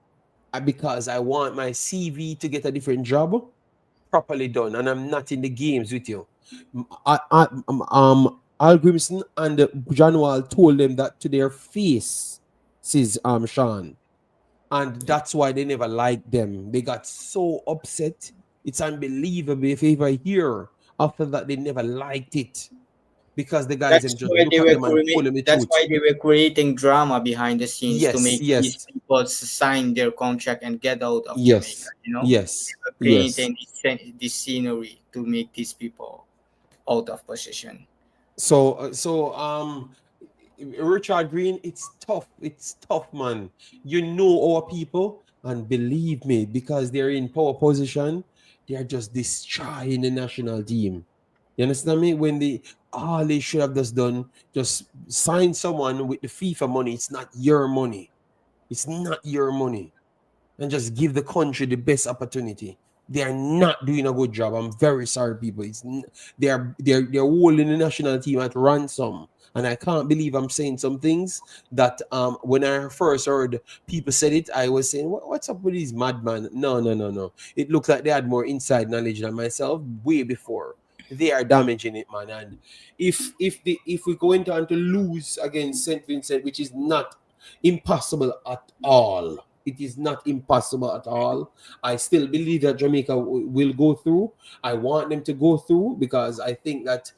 Because I want my CV to get a different job properly done, and I'm not in the games with you. Al Grimson and John Wall told them that to their face, says Sean. And that's why they never liked them. They got so upset. It's unbelievable. If you ever hear after that, they never liked it because the guys That's them just why look they at were them and told them the that's truth. why they were creating drama behind the scenes to Yes, make these yes, people sign their contract and get out of Jamaica. yes, You know, yes, they were yes. creating this scenery to make these people out of position. So Richard Green, it's tough. It's tough, man. You know our people, and believe me, because they're in power position, they are just destroying the national team. You understand me? When they all they should have just done, just sign someone with the FIFA money. It's not your money. It's not your money, and just give the country the best opportunity. They are not doing a good job. I'm very sorry, people. They're holding the national team at ransom, and I can't believe I'm saying some things that when I first heard people said it, I was saying, What's up with these madman?" No, no, no, no. It looks like they had more inside knowledge than myself way before. They are damaging it, man. And if we go into and to lose against Saint Vincent, which is not impossible at all. It is not impossible at all. I still believe that Jamaica will go through. I want them to go through because I think that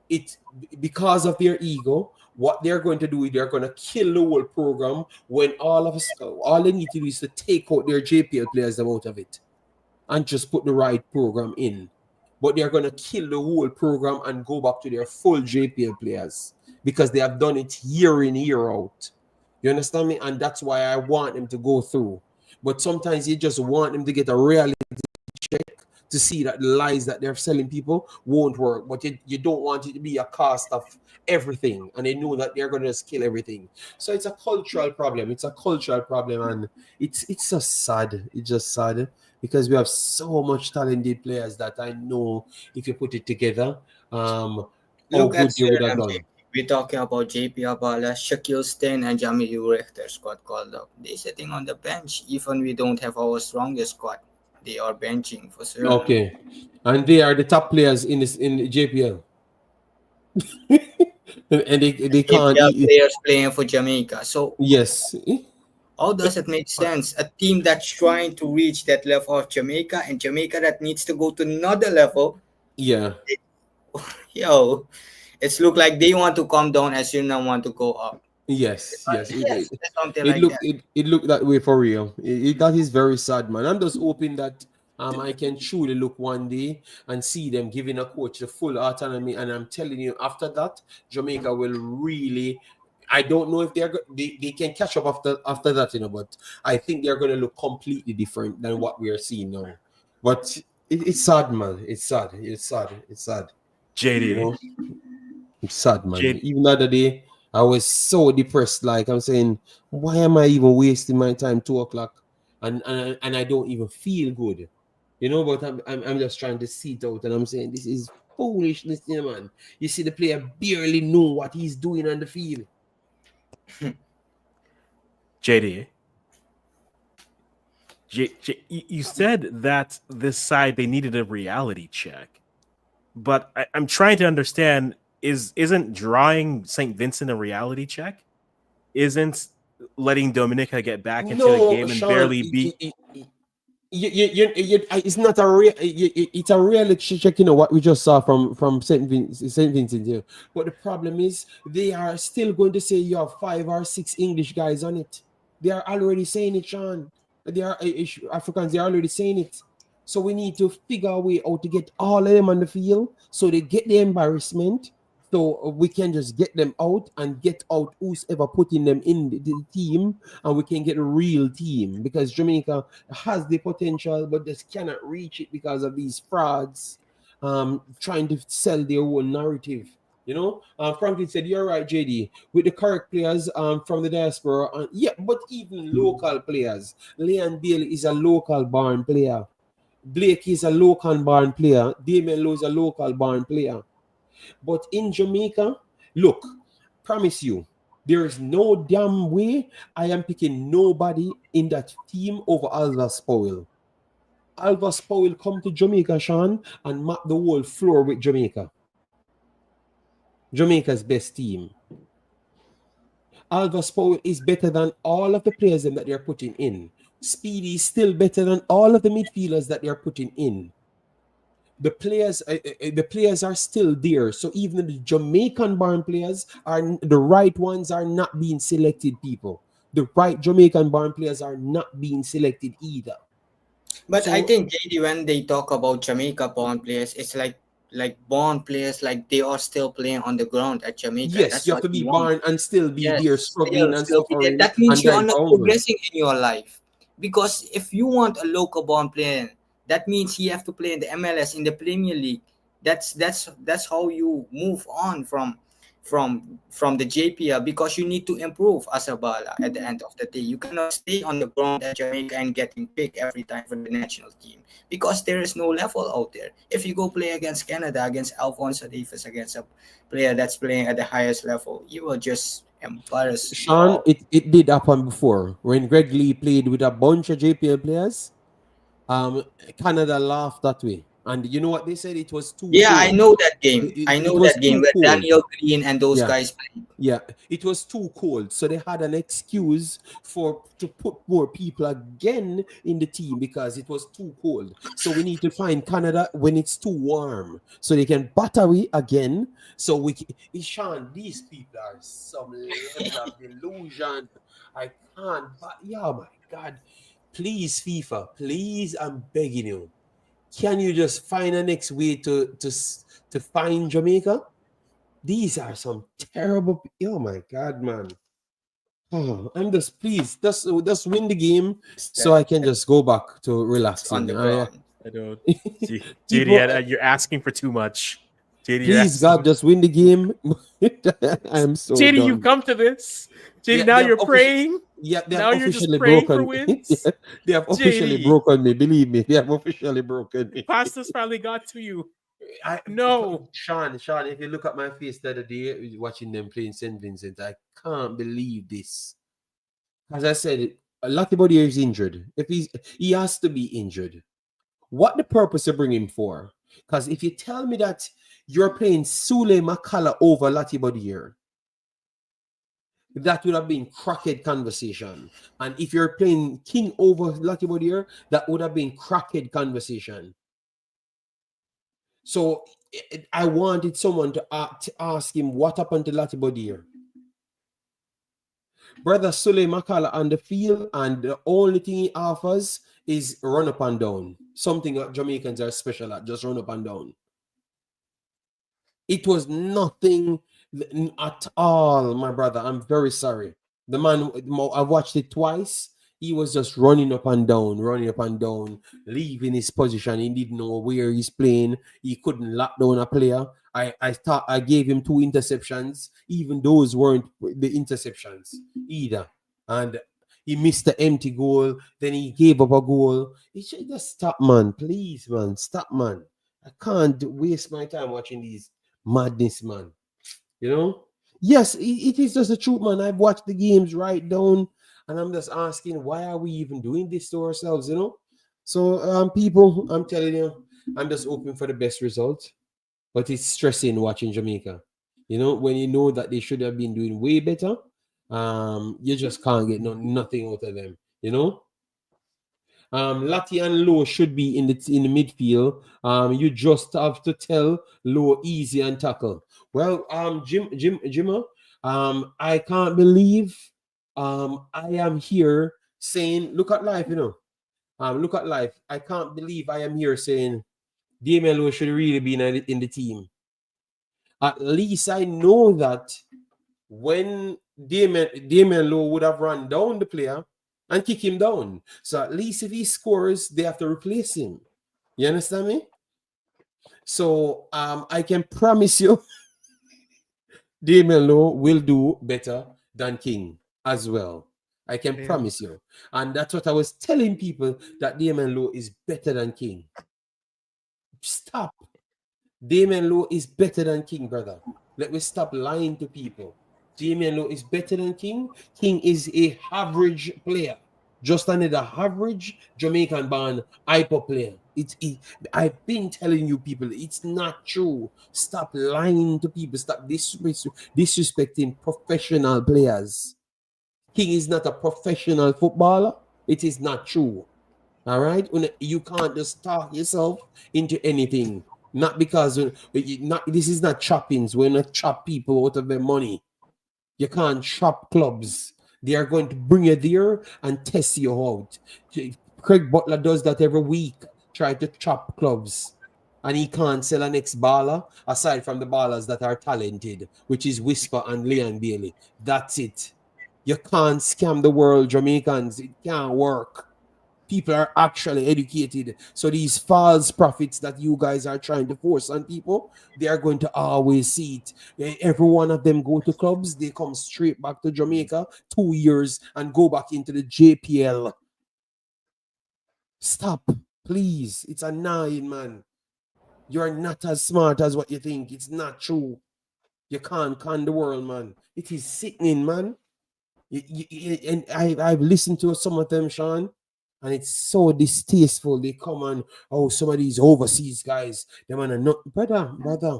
it because of their ego, what they're going to do is they're going to kill the whole program when all of us all they need to do is to take out their JPL players out of it and just put the right program in. But they're going to kill the whole program and go back to their full JPL players because they have done it year in, year out. You understand me? And that's why I want them to go through. But sometimes you just want them to get a reality check to see that the lies that they're selling people won't work. But you don't want it to be a cost of everything. And they know that they're going to just kill everything. So it's a cultural problem. It's a cultural problem. And it's just sad. It's just sad because we have so much talented players that I know if you put it together, how Look at good they would have Suriname. done. We're talking about JP Abala, Shaquille Stein, and Jamil Richter got called up. They're sitting on the bench. Even we don't have our strongest squad, they are benching for Suriname. Okay. And they are the top players in the JPL. And they can't JPL players playing for Jamaica. So yes. how does it make sense? A team that's trying to reach that level of Jamaica and Jamaica that needs to go to another level. Yeah. Yo, it's look like they want to come down as Suriname want to go up. Yes, yes. Yes, something like that. It looked that way for real. That is very sad, man. I'm just hoping that I can truly look one day and see them giving a coach the full autonomy. And I'm telling you, after that, Jamaica will really. I don't know if they can catch up after that, but I think they're going to look completely different than what we are seeing now. But it's sad, man. It's sad. It's sad. It's sad. JD, You know, it's sad, man. JD, Even the other day, I was so depressed. Like I'm saying, why am I even wasting my time 2 o'clock, and I don't even feel good, But I'm just trying to see it out, and I'm saying this is foolishness, man. You see, the player barely know what he's doing on the field. JD. You said that this side they needed a reality check, but I'm trying to understand: isn't drawing St. Vincent a reality check? Isn't letting Dominica get back into the No, game and Sean, barely beat. it's not a real. It's a reality check. You know what we just saw from Saint Vincent here. But the problem is they are still going to say you have 5 or 6 English guys on it. They are already saying it, Sean. They are Africans. They are already saying it. So we need to figure a way out to get all of them on the field so they get the embarrassment. So we can just get them out and get out who's ever putting them in the team, and we can get a real team because Jamaica has the potential, but just cannot reach it because of these frauds trying to sell their own narrative. You know, Franklin said, "You're right, JD. With the correct players from the diaspora, yeah, but even local players. Leon Bailey is a local born player. Blake is a local born player. Damien Lowe is a local born player. But in Jamaica, look, promise you, there is no damn way I am picking nobody in that team over Alva Spoil. Alva Spoil come to Jamaica, Sean, and map the whole floor with Jamaica. Jamaica's best team. Alva Spoil is better than all of the players that they're putting in. Speedy is still better than all of the midfielders that they're putting in. The players are still there. So even the Jamaican born players are the right ones are not being selected, people. The right Jamaican born players are not being selected either. But So- I think JD, when they talk about Jamaica born players, it's like born players, like they are still playing on the ground at Jamaica. Yes, That's you have what to we be want. born and still be Yes, there struggling and still be there. suffering That means and you are dying not for hunger. progressing in your life. Because if you want a local born player, that means he have to play in the MLS, in the Premier League. That's how you move on from the JPL, because you need to improve as a bala at the end of the day. You cannot stay on the ground at Jamaica and getting picked every time for the national team, because there is no level out there. If you go play against Canada, against Alfonso Davis, against a player that's playing at the highest level, you will just embarrass you Sean, all. it did happen before when Greg Lee played with a bunch of JPL players. Canada laughed that way, and you know what they said? It was too Yeah, I cold. know that game. It, I it know was that game too where cold. Daniel Green and those Yeah. guys played. Yeah, it was too cold, so they had an excuse to put more people again in the team because it was too cold. So we need to find Canada when it's too warm, so they can battery again. So Ishan, these people are some level of delusion. I can't. But yeah, my God, please FIFA, please, I'm begging you. Can you just find a next way to find Jamaica? These are some terrible. Oh my God, man! Oh, I'm just please just win the game so I can just go back to On relaxing. the ground. I don't. People, JD, you're asking for too much. JD, you're please asking. God, just win the game. I am so JD, done. you've come to this. JD, They- now they have you're offici- praying. Yeah, they Now have you're just officially praying for broken. wins. They have officially JD. broken me. Believe me, they have officially broken me. Pastor's finally got to you. I No. Sean, if you look at my face the other day watching them playing St. Vincent, I can't believe this. As I said, Lottie is injured. If he has to be injured. What the purpose of bring him for? Because if you tell me that you're playing Sule Makala over Lottie here, that would have been crackhead conversation. And if you're playing King over Lottie here, that would have been crackhead conversation. So I wanted someone to ask him what happened to Lottie here. Brother Sule Makala on the field, and the only thing he offers is run up and down. Something that Jamaicans are special at, just run up and down. It was nothing at all, my brother. I'm very sorry. The man, I watched it twice. He was just running up and down, leaving his position. He didn't know where he's playing. He couldn't lock down a player. I thought I gave him 2 interceptions. Even those weren't the interceptions either. And he missed the empty goal. Then he gave up a goal. He should just stop, man. Please, man. Stop, man. I can't waste my time watching these madness, man. You know? Yes, it is just the truth, man. I've watched the games right down, and I'm just asking, why are we even doing this to ourselves, you know? So, people, I'm telling you, I'm just hoping for the best result. But it's stressing watching Jamaica. You know, when you know that they should have been doing way better, You just can't get nothing out of them, you know. Lati and Low should be in the midfield. You just have to tell Low easy and tackle. Well, Jimmer, I can't believe I am here saying, look at life, you know. Look at life. I can't believe I am here saying Damian Lowe should really be in the team. At least I know that when Damian Lowe would have run down the player and kick him down. So at least if he scores, they have to replace him. You understand me? So I can promise you Damian Lowe will do better than King as well. I can promise you. And that's what I was telling people, that Damian Lowe is better than King. Stop. Damian Lowe is better than King, brother. Let me stop lying to people. Damian Lowe is better than King. King is a average player. Just another average Jamaican-born hyper player. I've been telling you people, it's not true. Stop lying to people. Stop disrespecting professional players. King is not a professional footballer. It is not true. All right? You can't just talk yourself into anything. Not because this is not choppings. We're not chop people out of their money. You can't chop clubs. They are going to bring you there and test you out. Craig Butler does that every week. Try to chop clubs. And he can't sell an ex-baller aside from the ballers that are talented, which is Whisper and Leon Bailey. That's it. You can't scam the world, Jamaicans. It can't work. People are actually educated. So these false profits that you guys are trying to force on people, they are going to always see it. Every one of them go to clubs, they come straight back to Jamaica 2 years and go back into the JPL. Stop, please. It's annoying, man. You're not as smart as what you think. It's not true. You can't con the world, man. It is sickening, man. And I've listened to some of them, Sean. And it's so distasteful. They come on, some of these overseas guys, they want to know. Brother.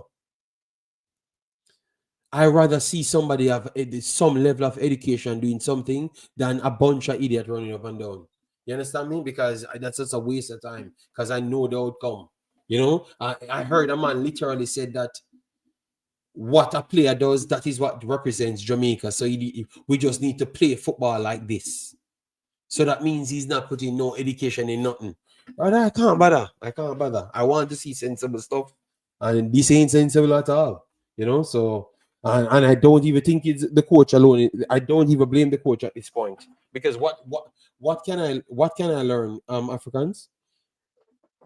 I rather see somebody have some level of education doing something than a bunch of idiots running up and down. You understand me? Because that's just a waste of time. Because I know the outcome. You know, I heard a man literally said that what a player does, that is what represents Jamaica. So we just need to play football like this. So that means he's not putting no education in nothing. But I can't bother. I want to see sensible stuff. And this ain't sensible at all. You know, so and I don't even think it's the coach alone. I don't even blame the coach at this point. Because what can I learn, Africans?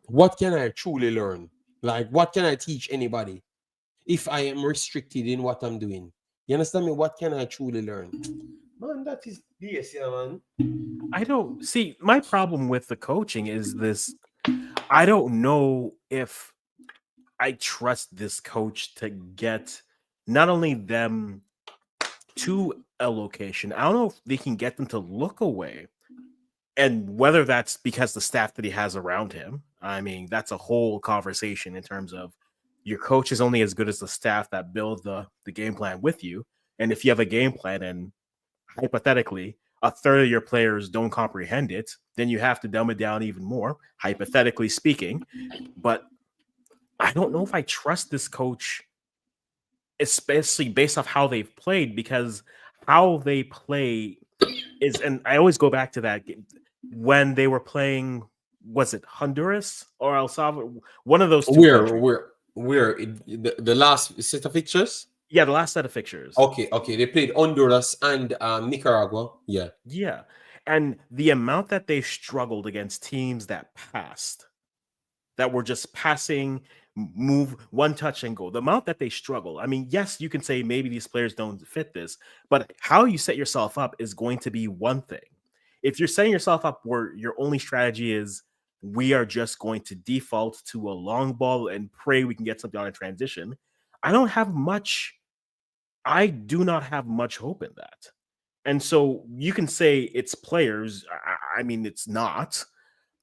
What can I truly learn? Like, what can I teach anybody if I am restricted in what I'm doing? You understand me? What can I truly learn? Man, that is yes, yeah, man. I don't see, my problem with the coaching is this. I don't know if I trust this coach to get not only them to a location, I don't know if they can get them to look away. And whether that's because the staff that he has around him, I mean, that's a whole conversation in terms of your coach is only as good as the staff that build the game plan with you. And if you have a game plan and hypothetically a third of your players don't comprehend it, then you have to dumb it down even more, hypothetically speaking. But I don't know if I trust this coach, especially based off how they've played, because how they play is, and I always go back to that game when they were playing, was it Honduras or El Salvador? One of those two countries. Where the last set of fixtures? Yeah, the last set of fixtures. Okay. They played Honduras and Nicaragua. Yeah. And the amount that they struggled against teams that passed, that were just passing, move, one touch and go. The amount that they struggle. I mean, yes, you can say maybe these players don't fit this, but how you set yourself up is going to be one thing. If you're setting yourself up where your only strategy is we are just going to default to a long ball and pray we can get something on a transition, I do not have much hope in that. And so you can say it's players. I mean, it's not.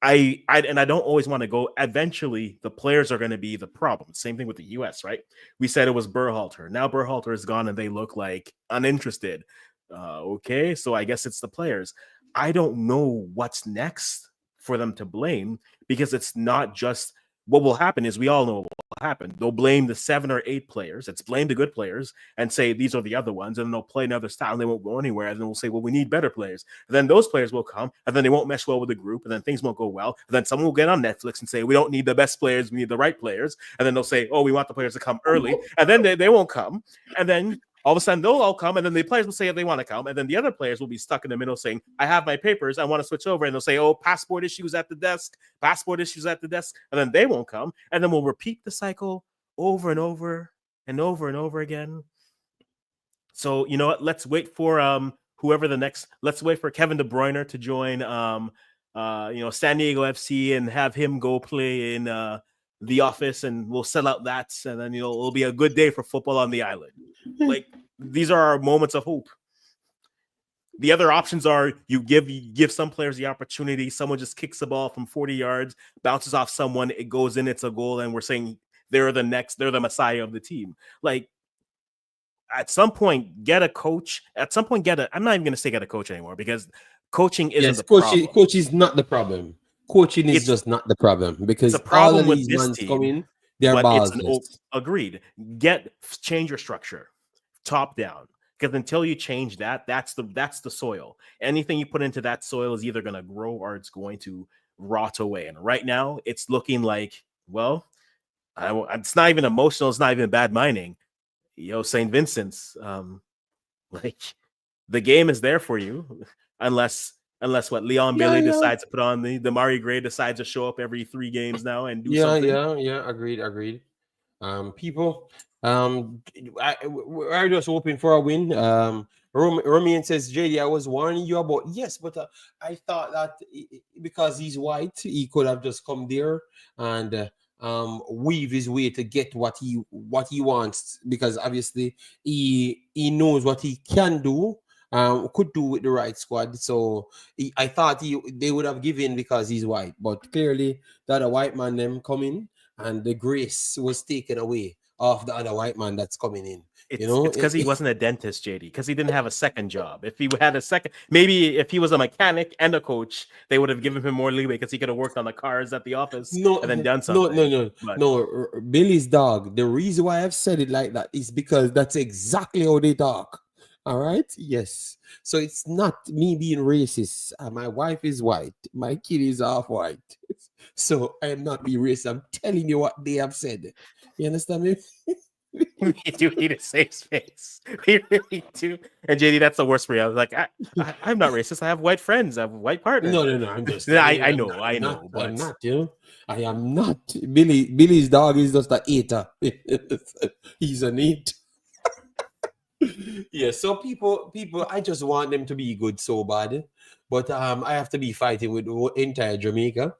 I don't always want to go. Eventually, the players are going to be the problem. Same thing with the U.S., right? We said it was Berhalter. Now Berhalter is gone, and they look like uninterested. Okay, so I guess it's the players. I don't know what's next for them to blame, because it's not just what will happen is we all know what will happen. They'll blame the 7 or 8 players. It's blame the good players and say these are the other ones, and they'll play another style and they won't go anywhere. And then we'll say, well, we need better players. And then those players will come, and then they won't mesh well with the group, and then things won't go well. And then someone will get on Netflix and say, we don't need the best players, we need the right players. And then they'll say, oh, we want the players to come early, and then they won't come. And then all of a sudden they'll all come, and then the players will say if they want to come, and then the other players will be stuck in the middle saying, I have my papers, I want to switch over, and they'll say, oh, passport issues at the desk, and then they won't come, and then we'll repeat the cycle over and over and over and over again. So you know what? Let's wait for whoever the next. Let's wait for Kevin De Bruyne to join San Diego FC and have him go play in the office, and we'll sell out that, and then it'll be a good day for football on the island. Like, these are our moments of hope. The other options are you give some players the opportunity. Someone just kicks the ball from 40 yards, bounces off someone, it goes in, it's a goal, and we're saying they're the messiah of the team. Like, at some point, get a coach. At some point, I'm not even going to say get a coach anymore, because coaching isn't the problem. Coach is not the problem. Coaching is just not the problem, because it's a problem all of with these this ones team, come in, they're balls. Agreed. Change your structure, top down, because until you change that, that's the soil. Anything you put into that soil is either going to grow or it's going to rot away. And right now, it's looking like, well, it's not even emotional. It's not even bad mining. St. Vincent's, like, the game is there for you, unless what Leon Bailey decides to put on the Mari Gray decides to show up every 3 games now and do something. Yeah. Agreed. People, we're just hoping for a win. Romian says, JD, I was warning you about, yes, but I thought that because he's white, he could have just come there and weave his way to get what he wants, because obviously he knows what he can do. Could do with the right squad. So I thought they would have given because he's white, but clearly that a white man them coming and the grace was taken away of the other white man that's coming in. It's because he wasn't a dentist, JD, because he didn't have a second job. If he had a second, maybe if he was a mechanic and a coach, they would have given him more leeway because he could have worked on the cars at the office and then done something. No, Billy's dog. The reason why I've said it like that is because that's exactly how they talk. All right. Yes. So it's not me being racist. My wife is white. My kid is half white. So I am not being racist. I'm telling you what they have said. You understand me? We do need a safe space. We really do. And JD, that's the worst for you. I was like, I'm not racist. I have white friends. I have white partners. No. I'm just. I know. But I'm not. I am not. Billy's dog is just a eater. He's an eat. Yeah, so people, I just want them to be good so bad, but I have to be fighting with the entire Jamaica.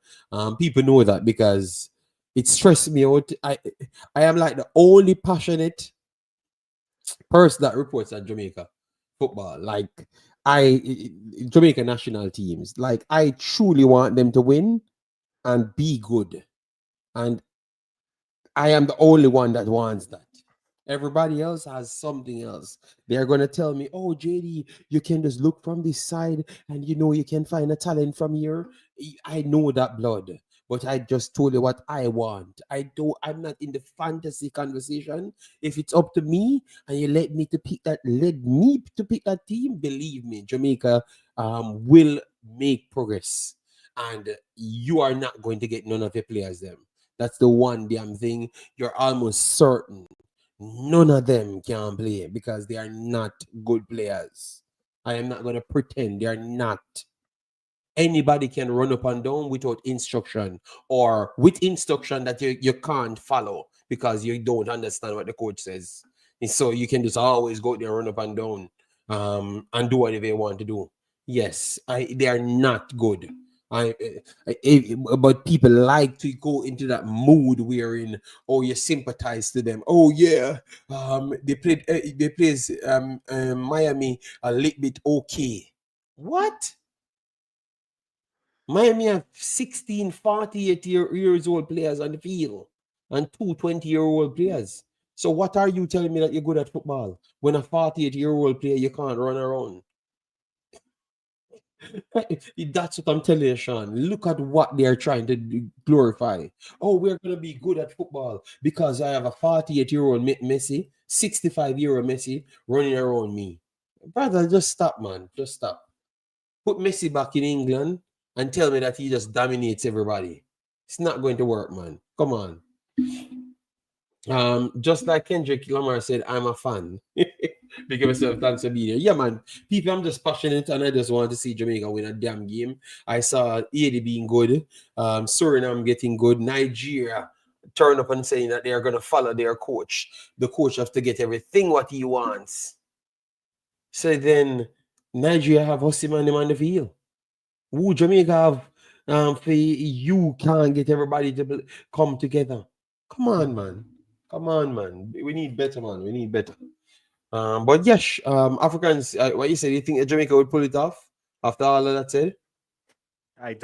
People know that because it stressed me out. I am like the only passionate person that reports at Jamaica football. Like Jamaica national teams. Like, I truly want them to win and be good, and I am the only one that wants that. Everybody else has something else. They're going to tell me, oh, JD, you can just look from this side and you can find a talent from here. I know that, blood, but I just told you what I want. I'm not in the fantasy conversation. If it's up to me and you let me to pick that team, believe me, Jamaica will make progress. And you are not going to get none of your players them. That's the one damn thing. You're almost certain. None of them can play because they are not good players. I am not going to pretend they are not. Anybody can run up and down without instruction, or with instruction that you can't follow because you don't understand what the coach says. And so you can just always go there, run up and down, and do whatever you want to do. Yes, they are not good. But people like to go into that mood wherein, oh, you sympathize to them. Oh yeah, they played Miami a little bit okay. What? Miami have 16, 48 years old players on the field and 2 20-year-old players. So what are you telling me that you're good at football when a 48-year-old player you can't run around? That's what I'm telling you, Sean. Look at what they're trying to glorify. Oh, we're going to be good at football because I have a 48-year-old Messi, 65-year-old Messi running around me. Brother, just stop, man. Just stop. Put Messi back in England and tell me that he just dominates everybody. It's not going to work, man. Come on. Just like Kendrick Lamar said, I'm a fan. Big myself, thanks for being here. Yeah, man. People, I'm just passionate and I just want to see Jamaica win a damn game. I saw 80 being good, Suriname getting good, Nigeria turn up and saying that they're going to follow their coach. The coach has to get everything what he wants. So then Nigeria have Usmnt on the field. Who Jamaica have for you can't get everybody to come together. Come on, man. Come on, man. We need better, man. We need better. But yes, Africans, what you said, you think Jamaica would pull it off after all of that said? I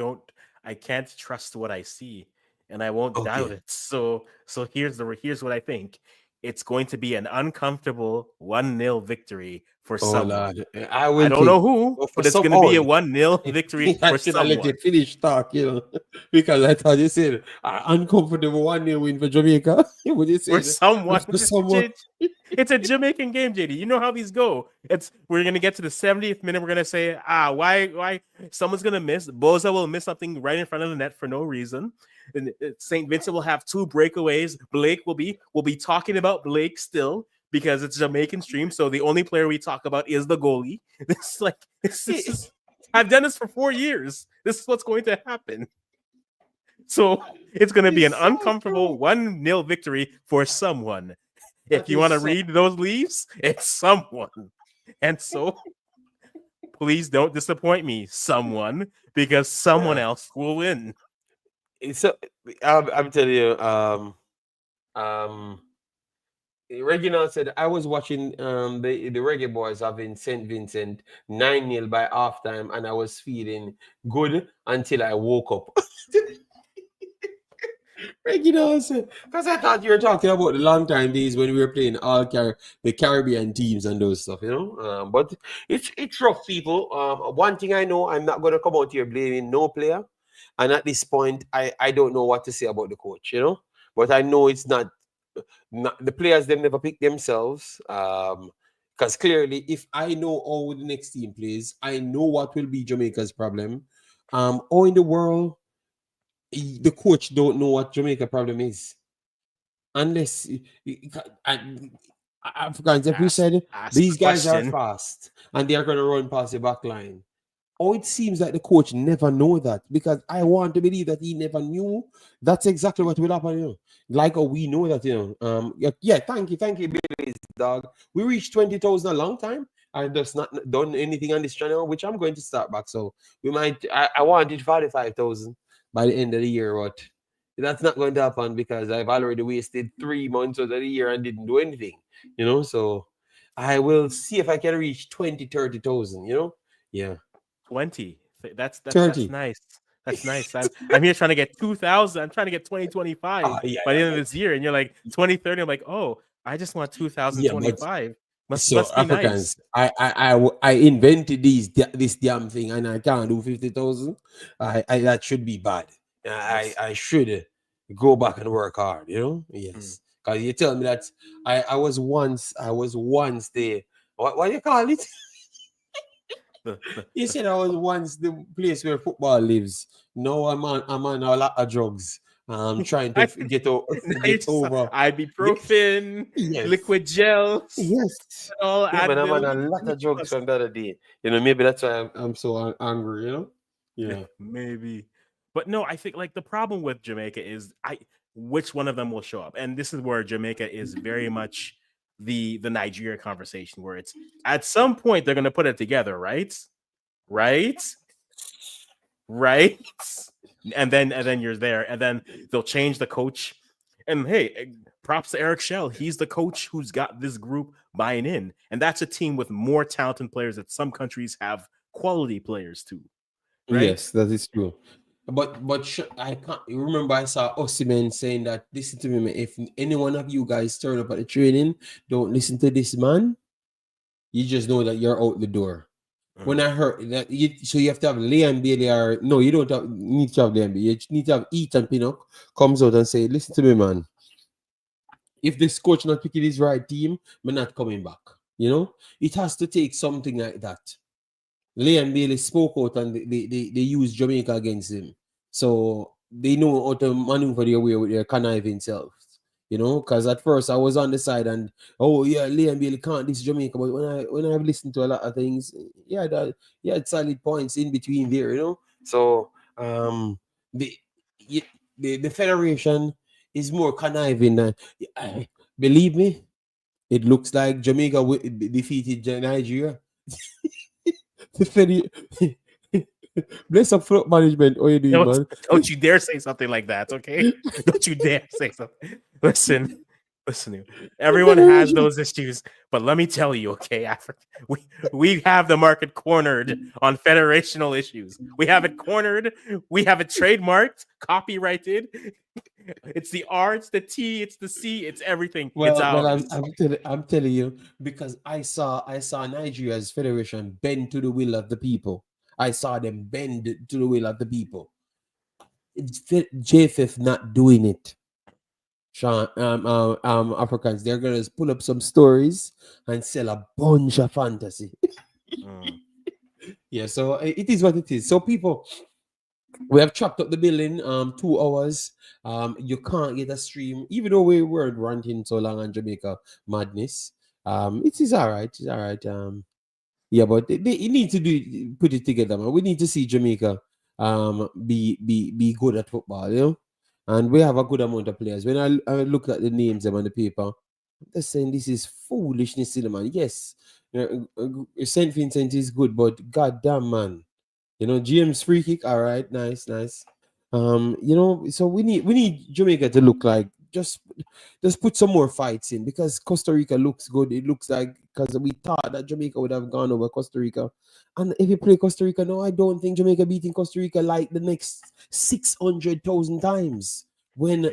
can't trust what I see, and I won't doubt it. So here's what I think. It's going to be an uncomfortable 1-0 victory for someone. Lord. I don't know who, but it's going to be a 1-0 victory for someone. Let it finish talk, because I thought you said uncomfortable 1-0 win for Jamaica. Would you say for someone? For someone. It's a Jamaican game, JD. You know how these go. We're gonna get to the 70th minute. We're gonna say, why? Someone's gonna miss. Boza will miss something right in front of the net for no reason. And St. Vincent will have 2 breakaways. Blake will be talking about Blake still because it's a Jamaican stream. So the only player we talk about is the goalie. I've done this for 4 years. This is what's going to happen. So it's going to be an uncomfortable 1-0 victory for someone. If you want to read those leaves, it's someone. And so please don't disappoint me, someone, because someone else will win. So I'm telling you, Reginald said I was watching the Reggae Boys having St. Vincent 9-0 by halftime, and I was feeling good until I woke up. Reginald said, because I thought you were talking about the long time days when we were playing the Caribbean teams and those stuff, But it's rough, people. One thing I know, I'm not going to come out here blaming no player. And at this point, I don't know what to say about the coach, But I know it's not the players, them never pick themselves. Because clearly, if I know how the next team plays, I know what will be Jamaica's problem. Or in the world, the coach don't know what Jamaica problem is. Unless Africans, if we said these guys are fast and they are going to run past the back line. Oh, it seems like the coach never know that, because I want to believe that he never knew. That's exactly what will happen, Like we know that, Yeah, thank you, Billy's dog. We reached 20,000 a long time. I just not done anything on this channel, which I'm going to start back. So we might. I wanted 45,000 by the end of the year, but that's not going to happen because I've already wasted 3 months of the year and didn't do anything, So I will see if I can reach 30,000. Yeah. 20. That's nice. That's nice. I'm here trying to get 2,000. I'm trying to get 2025 by the end of this year, and you're like 2030. I'm like, oh, I just want 2025. Must be Africans, nice. I invented this damn thing, and I can't do 50,000. That should be bad. I should go back and work hard. Yes. Because you tell me that I was once there. What do you call it? You said I was once the place where football lives. No, I'm on a lot of drugs. I'm trying to get over. Ibuprofen, liquid gels. Yes. All but I'm on a lot of drugs from the other day. Maybe that's why I'm so angry, Yeah. Maybe. But no, I think the problem with Jamaica is which one of them will show up. And this is where Jamaica is very much the Nigeria conversation, where it's at some point they're going to put it together, right? And then you're there, and then they'll change the coach. And hey, props to Eric Shell. He's the coach who's got this group buying in, and that's a team with more talented players that some countries have quality players too. Right? Yes, that is true. I can't remember. I saw Usmnt saying that, listen to me, man, if any one of you guys turn up at the training, don't listen to this man. You just know that you're out the door. When I heard that, so you have to have Liam Bailey, or no, you don't need to have Liam Bailey. You need to have Ethan Pinnock comes out and say, listen to me, man. If this coach not picking his right team, we're not coming back. You know, it has to take something like that. Liam Bailey spoke out and they used Jamaica against him. So they know how to maneuver their way with their conniving selves. You know, because at first I was on the side and, oh yeah, Liam Bailey can't this Jamaica. But when I've listened to a lot of things, yeah, he had solid points in between there, you know. So the the federation is more conniving than, believe me, it looks like Jamaica defeated Nigeria. Bless up front management. What you doing, man? Don't you dare say something like that, okay? Don't you dare say something. Listen. Everyone has those issues, but let me tell you, okay, Africa, we have the market cornered on federational issues. We have it cornered. We have it trademarked, copyrighted. It's the R, it's the T, it's the C, it's everything. It's ours. I'm telling you, because I saw Nigeria's federation bend to the will of the people. I saw them bend to the will of the people. It's JFF not doing it. Africans, they're gonna pull up some stories and sell a bunch of fantasy. Yeah, so it is what it is. So people, we have chopped up the building 2 hours. You can't get a stream, even though we weren't ranting so long on Jamaica madness. It is all right. It's all right. Yeah, but they need to put it together, man. We need to see Jamaica be good at football, you know. And we have a good amount of players. When I look at the names them on the paper, I'm just saying this is foolishness, man. Yes, Saint Vincent is good, but goddamn, man, you know, James free kick, all right, nice. You know, so we need Jamaica to look like just put some more fights in, because Costa Rica looks good. It looks like, because we thought that Jamaica would have gone over Costa Rica, and if you play Costa Rica, no, I don't think Jamaica beating Costa Rica like the next 600,000 times when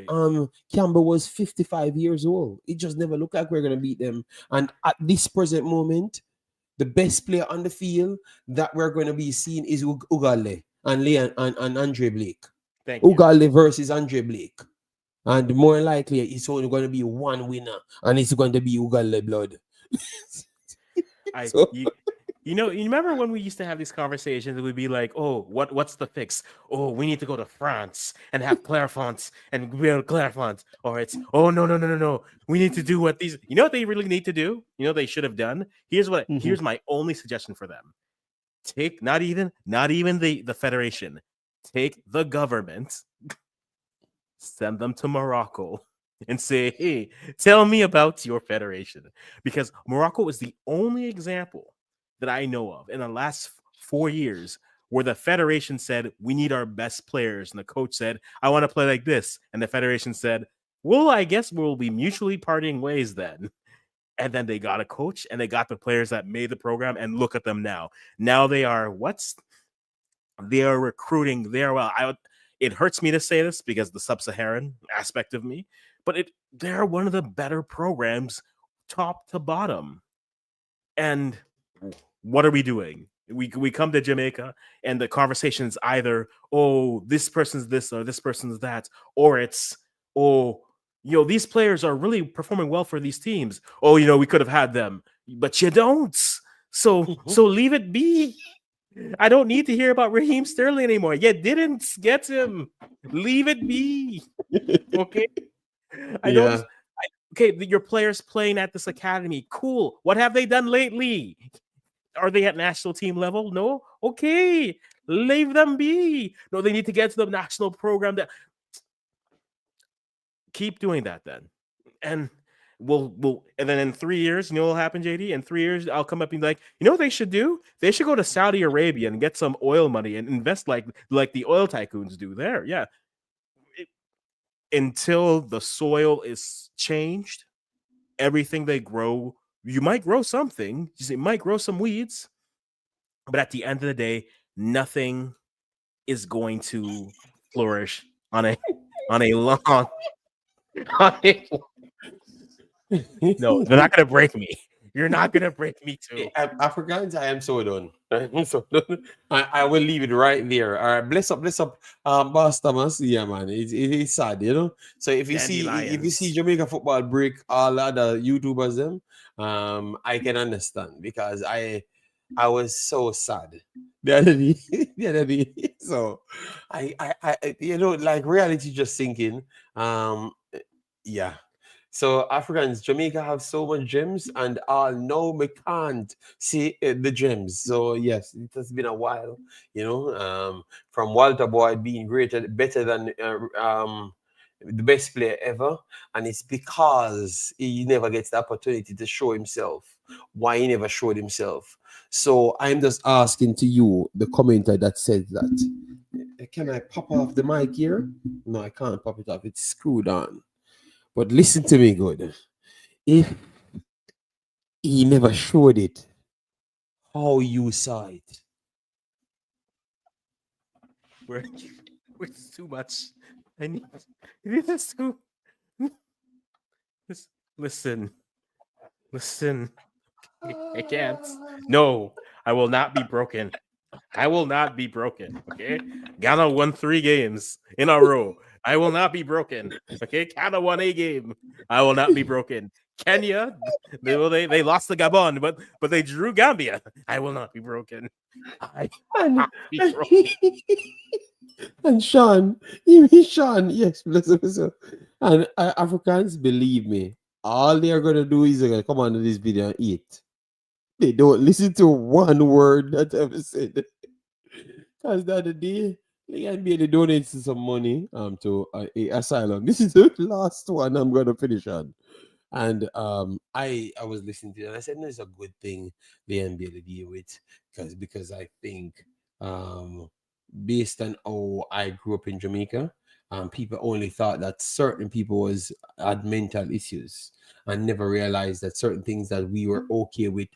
Campbell was 55 years old. It just never looked like we're gonna beat them. And at this present moment, the best player on the field that we're going to be seeing is Ugale and Andre Blake. Ugale versus Andre Blake. And more likely, it's only going to be one winner, and it's going to be Ugale blood. You remember when we used to have these conversations? It would be like, oh, what's the fix? Oh, we need to go to France and have Clairefonts and build Clairefonts. Or it's, oh, no. We need to do what these, you know what they really need to do? You know what they should have done? Here's my only suggestion for them. Take not even the federation. Take the government, send them to Morocco and say, hey, tell me about your federation. Because Morocco is the only example that I know of in the last 4 years where the federation said, we need our best players. And the coach said, I want to play like this. And the federation said, well, I guess we'll be mutually parting ways then. And then they got a coach and they got the players that made the program, and look at them now. Now they are they are recruiting. It hurts me to say this because the sub-Saharan aspect of me, but they're one of the better programs top to bottom. And what are we doing? We come to Jamaica and the conversation is either, oh, this person's this or this person's that, or it's, oh, these players are really performing well for these teams. Oh, we could have had them, but you don't. So leave it be. I don't need to hear about Raheem Sterling anymore. You didn't get him. Leave it be. Okay. Your players playing at this academy. Cool. What have they done lately? Are they at national team level? No. Okay. Leave them be. No, they need to get to the national program. Keep doing that then. And and then in 3 years, you know what will happen, JD? In 3 years, I'll come up and be like, you know what they should do? They should go to Saudi Arabia and get some oil money and invest like the oil tycoons do there. Yeah. Until the soil is changed, everything they grow, you might grow something. You might grow some weeds, but at the end of the day, nothing is going to flourish on a long on a, no, they're not gonna break me. You're not gonna break me too. Africans, I am so done. I'm so done. I will leave it right there. All right, bless up, Boss Thomas. Yeah, man, it is sad, you know. So if you see Dandelions. Jamaica football break all other YouTubers them, I can understand because I was so sad the other day. The other day. So you know, like reality just sinking. Yeah. So Africans, Jamaica have so much gems, and no, we can't see the gems. So yes, it has been a while, you know. From Walter Boyd being better than the best player ever, and it's because he never gets the opportunity to show himself. Why he never showed himself? So I'm just asking to you, the commenter that said that. Can I pop off the mic here? No, I can't pop it off. It's screwed on. But listen to me good. If he never showed it, how you saw it? We're, it's too much. I need this too. Listen, listen. I can't. No, I will not be broken. I will not be broken. Okay, Ghana won 3 games in a row. I will not be broken. Okay, Ghana won a game. I will not be broken. Kenya, they lost to Gabon, but they drew Gambia. I will not be broken. I will And, not be broken. and Sean, you mean Sean? Yes, bless him, bless him. And Africans, believe me, all they are gonna do is they're gonna come onto this video and eat. They don't listen to one word that ever said. Because the other day, the NBA donates some money to a asylum. This is the last one I'm gonna finish on. And I was listening to it and I said, no, it's a good thing the NBA to deal with because I think based on how I grew up in Jamaica, people only thought that certain people had mental issues and never realized that certain things that we were okay with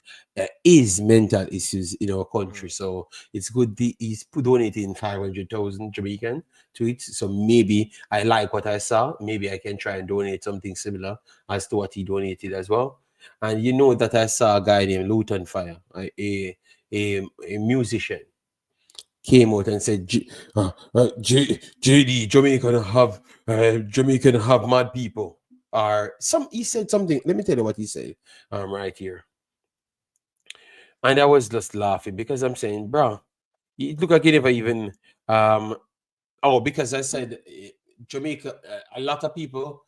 is mental issues in our country. So it's good he's donating 500,000 Jamaican to it. So maybe I like what I saw. Maybe I can try and donate something similar as to what he donated as well. And you know that I saw a guy named Luton Fire, a musician, came out and said, JD, Jamaican have mad people. Or he said something. Let me tell you what he said right here. And I was just laughing because I'm saying, bro, it look like he never even because I said Jamaica, a lot of people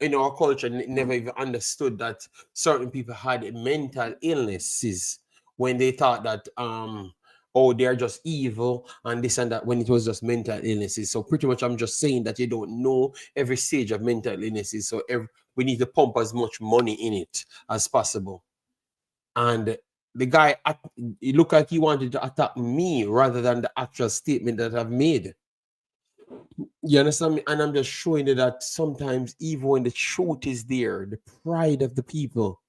in our culture never even understood that certain people had mental illnesses when they thought that they're just evil and this and that when it was just mental illnesses. So pretty much I'm just saying that you don't know every stage of mental illnesses. So we need to pump as much money in it as possible. And the guy, it looked like he wanted to attack me rather than the actual statement that I've made. You understand me? And I'm just showing you that sometimes, even when the truth is there, the pride of the people,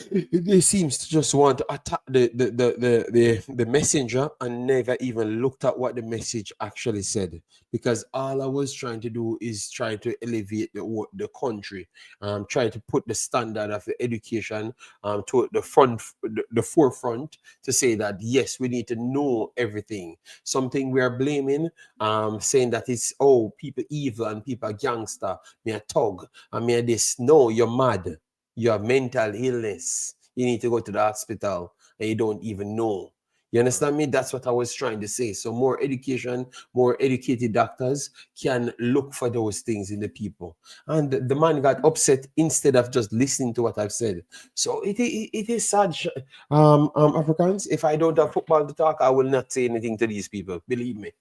they seems to just want to attack the messenger and never even looked at what the message actually said. Because all I was trying to do is try to elevate the country, try to put the standard of the education to the forefront to say that yes, we need to know everything. Something we are blaming, saying that it's people evil and people are gangster, me a thug, and me a this. No, you're mad. You have mental illness. You need to go to the hospital and you don't even know. You understand me? That's what I was trying to say. So more education, more educated doctors can look for those things in the people. And the man got upset instead of just listening to what I've said. So it is sad, Africans. If I don't have football to talk, I will not say anything to these people. Believe me.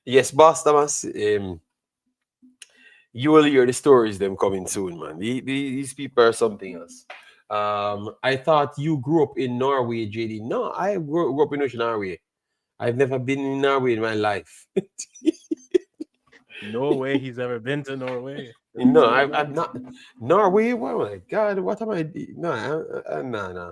Yes, Boss Thomas. You will hear the stories them coming soon, man. These people are something else. I thought you grew up in Norway, JD. No, I grew up in Norway. I've never been in Norway in my life. No way he's ever been to Norway. No, I'm not. Norway? Oh my God, what am I? No, no, no.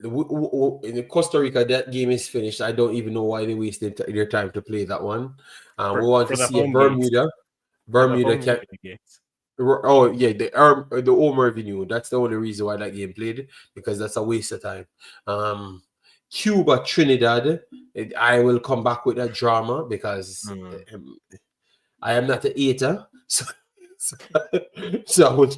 in Costa Rica, that game is finished. I don't even know why they wasted their time to play that one. We want for to the see if home games. For the Bermuda home can. games. Oh yeah, the home revenue. That's the only reason why that game played, because that's a waste of time. Cuba, Trinidad. I will come back with that drama because I am not a hater, so, so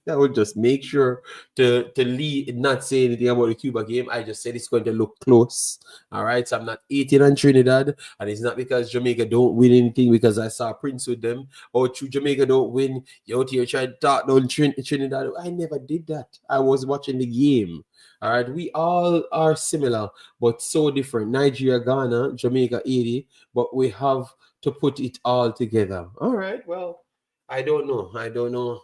I would just make sure to lead, not say anything about the Cuba game. I just said it's going to look close. All right, so I'm not hating on Trinidad, and it's not because Jamaica don't win anything because I saw Prince with them, or Jamaica don't win. You out here trying to talk down Trinidad. I never did that. I was watching the game. All right, we all are similar but so different. Nigeria, Ghana, Jamaica, 80, but we have to put it all together. All right, well, I don't know.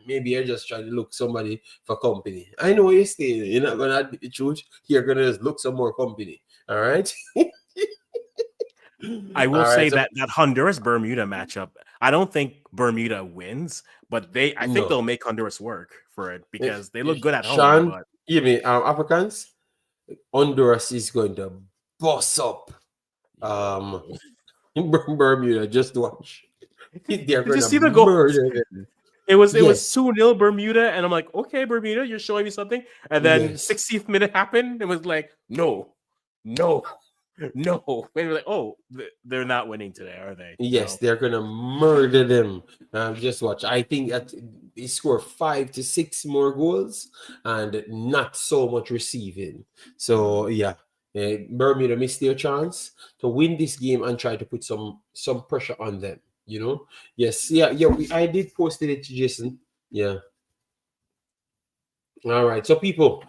Maybe you're just trying to look somebody for company. I know you're staying. You're not gonna admit the truth. You're gonna just look some more company. All right. I will All right. say So, that Honduras Bermuda matchup, I don't think Bermuda wins, but I think no. they'll make Honduras work for it because they look good at home. Sean, But you mean Africans? Honduras is going to boss up Bermuda. Just watch. They're did you gonna see the goal? murder them. It was Yes. 2-0 Bermuda, and I'm like, okay, Bermuda, you're showing me something. And then Yes. 60th minute happened. It was like, no. No. And we're like, oh, they're not winning today, are they? Yes, So, they're gonna murder them. Just watch. I think that they score 5 to 6 more goals and not so much receiving. So yeah, Bermuda missed their chance to win this game and try to put some pressure on them. You know. Yes. Yeah. Yeah. I did post it to Jason. Yeah. All right. So people,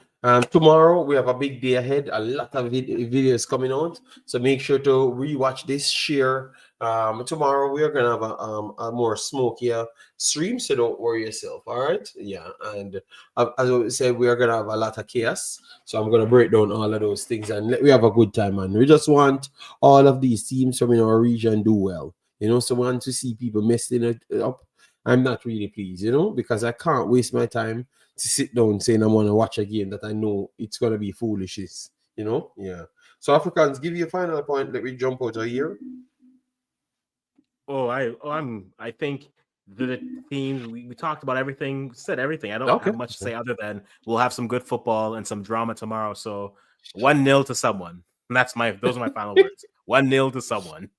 tomorrow we have a big day ahead. A lot of videos coming out. So make sure to rewatch this, share. Tomorrow we are gonna have a more smokier stream. So don't worry yourself. All right. Yeah. And as I said, we are gonna have a lot of chaos. So I'm gonna break down all of those things and we have a good time, man. We just want all of these teams from in our region do well. You know, so we want to see people messing it up. I'm not really pleased, you know, because I can't waste my time to sit down saying I want to watch a game that I know it's gonna be foolishness. You know, yeah. So Africans, give you a final point. Let me jump out of here. I think the teams we talked about everything, said everything. I don't Okay. have much to say other than we'll have some good football and some drama tomorrow. So 1-0 to someone. And those are my final words. 1-0 to someone.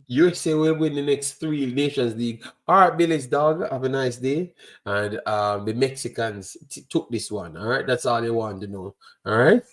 USA will win the next 3 Nations League. All right, Billy's dog. Have a nice day. And the Mexicans took this one. All right, that's all they want to know. All right.